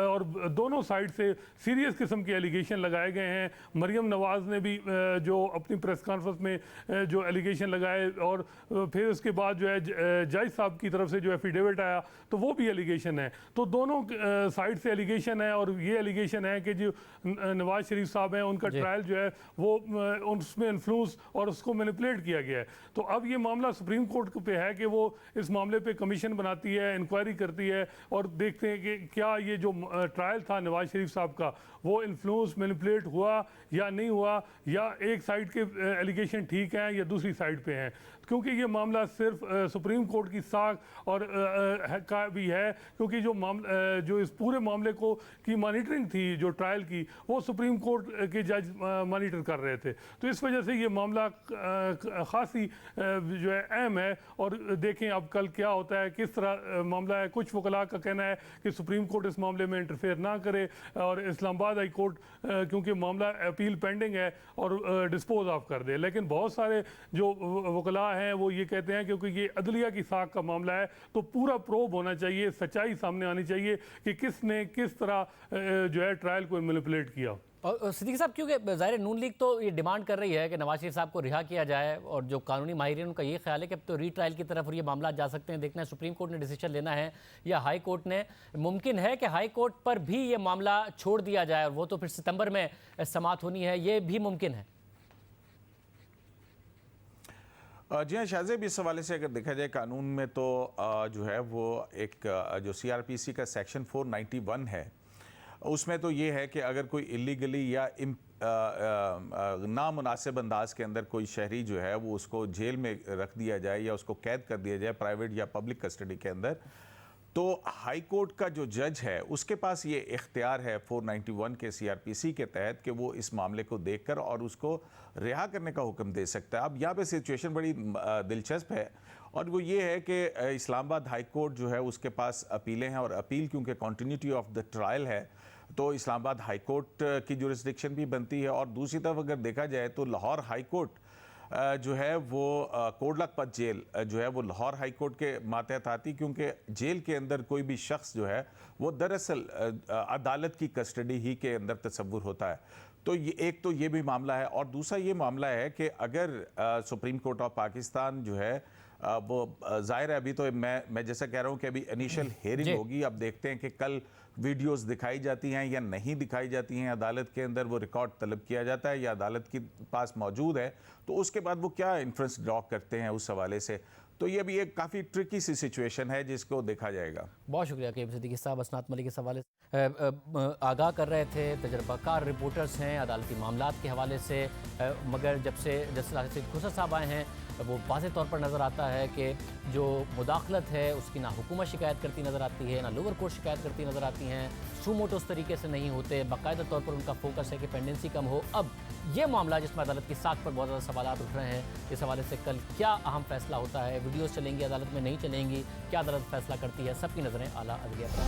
S7: और दोनों साइड से सीरियस किस्म के एलिगेशन लगाए गए हैं। मरीम नवाज़ ने भी जो अपनी प्रेस कॉन्फ्रेंस में जो एलिगेशन लगाए और फिर उसके बाद जो है जज साहब की तरफ से जो एफिडेविट आया तो वो भी एलिगेशन है। तो दोनों साइड से एलिगेशन है और ये एलिगेशन है कि जो नवाज शरीफ साहब हैं उनका ट्रायल जो है वो उसमें इन्फ्लुएंस और उसको मैनिपुलेट किया गया है। तो अब ये मामला सुप्रीम कोर्ट पे है कि वो इस मामले पे कमीशन बनाती है, इंक्वायरी करती है और देखते हैं कि क्या ये जो ट्रायल था नवाज शरीफ साहब का वो इन्फ्लुएंस मैनिपुलेट हुआ या नहीं हुआ, या एक साइड के एलिगेशन ठीक हैं या दूसरी साइड पे हैं। क्योंकि ये मामला सिर्फ सुप्रीम कोर्ट की साख और का भी है, क्योंकि जो इस पूरे मामले को की मॉनिटरिंग थी जो ट्रायल की, वो सुप्रीम कोर्ट के जज मॉनिटर कर रहे थे। तो इस वजह से ये मामला खासी जो है अहम है। और देखें अब कल क्या होता है, किस तरह मामला है। कुछ वकला का कहना है कि सुप्रीम कोर्ट इस मामले में इंटरफेयर ना करे और इस्लामाबाद हाई कोर्ट क्योंकि मामला अपील पेंडिंग है और डिस्पोज ऑफ कर दे। लेकिन बहुत सारे जो वकला हैं वो ये कहते हैं क्योंकि ये अदलिया की साख का मामला है तो पूरा प्रोब होना चाहिए, सच्चाई सामने आनी चाहिए कि किसने किस तरह जो है ट्रायल को मैनिपुलेट किया।
S1: और सिद्दीकी साहब, क्योंकि ज़ाहिर नून लीग तो ये डिमांड कर रही है कि नवाज शरीफ साहब को रिहा किया जाए, और जो कानूनी माहिरीन उनका ये ख्याल है कि अब तो रीट्रायल की तरफ और ये मामला जा सकते हैं। देखना है सुप्रीम कोर्ट ने डिसीजन लेना है या हाई कोर्ट ने। मुमकिन है कि हाई कोर्ट पर भी ये मामला छोड़ दिया जाए और वो तो फिर सितंबर में समाअत होनी है, ये भी मुमकिन है।
S6: जी हाँ शाहजेब, इस हवाले से अगर देखा जाए कानून में तो जो है वो एक जो CRPC का सेक्शन 491 है, उसमें तो ये है कि अगर कोई इलीगली या नामुनासिब अंदाज के अंदर कोई शहरी जो है वो उसको जेल में रख दिया जाए या उसको कैद कर दिया जाए प्राइवेट या पब्लिक कस्टडी के अंदर, तो हाई कोर्ट का जो जज है उसके पास ये इख्तियार है 491 के CRPC के तहत कि वो इस मामले को देखकर और उसको रिहा करने का हुक्म दे सकता है। अब यहाँ पे सिचुएशन बड़ी दिलचस्प है और वो ये है कि इस्लामाबाद हाई कोर्ट जो है उसके पास अपीलें हैं और अपील क्योंकि कॉन्टीन्यूटी ऑफ द ट्रायल है तो इस्लामाबाद हाई कोर्ट की जुरिस्डिक्शन भी बनती है। और दूसरी तरफ अगर देखा जाए तो लाहौर हाई कोर्ट जो है वो कोट लखपत जेल जो है वो लाहौर हाई कोर्ट के मातहत आती, क्योंकि जेल के अंदर कोई भी शख्स जो है वो दरअसल अदालत की कस्टडी ही के अंदर तस्वुर होता है। तो ये एक तो ये भी मामला है और दूसरा ये मामला है कि अगर सुप्रीम कोर्ट ऑफ पाकिस्तान जो है वो जाहिर है अभी तो मैं जैसा कह रहा हूँ कि अभी इनिशियल हेयरिंग होगी। अब देखते हैं कि कल वीडियोस दिखाई जाती हैं या नहीं दिखाई जाती हैं, अदालत के अंदर वो रिकॉर्ड तलब किया जाता है या अदालत के पास मौजूद है, तो उसके बाद वो क्या इन्फ्रेंस ड्रॉ करते हैं उस हवाले से। तो ये भी एक काफ़ी ट्रिकी सी सिचुएशन है जिसको देखा जाएगा।
S1: बहुत शुक्रिया के सिद्दीकी साहब असनात मलिक इस हवाले से आगाह कर रहे थे। तजर्बाकार रिपोर्टर्स हैं अदालती मामलात के हवाले से, मगर जब से जस्टिस खुसर साहब आए हैं वो वाज़ेह तौर पर नज़र आता है कि जो मुदाखलत है उसकी ना हुकूमत शिकायत करती नज़र आती है, ना लोअर कोर्ट शिकायत करती नज़र आती हैं, सुमोटो उस तरीके से नहीं होते, बाकायदा तौर पर उनका फोकस है कि पेंडेंसी कम हो। अब ये मामला जिसमें अदालत की साख पर बहुत ज़्यादा सवाल उठ रहे हैं, इस हवाले से कल क्या अहम फैसला होता है, वीडियोज़ चलेंगी अदालत में नहीं चलेंगी, क्या अदालत फैसला करती है, सबकी नज़रें आला अदलिया पर।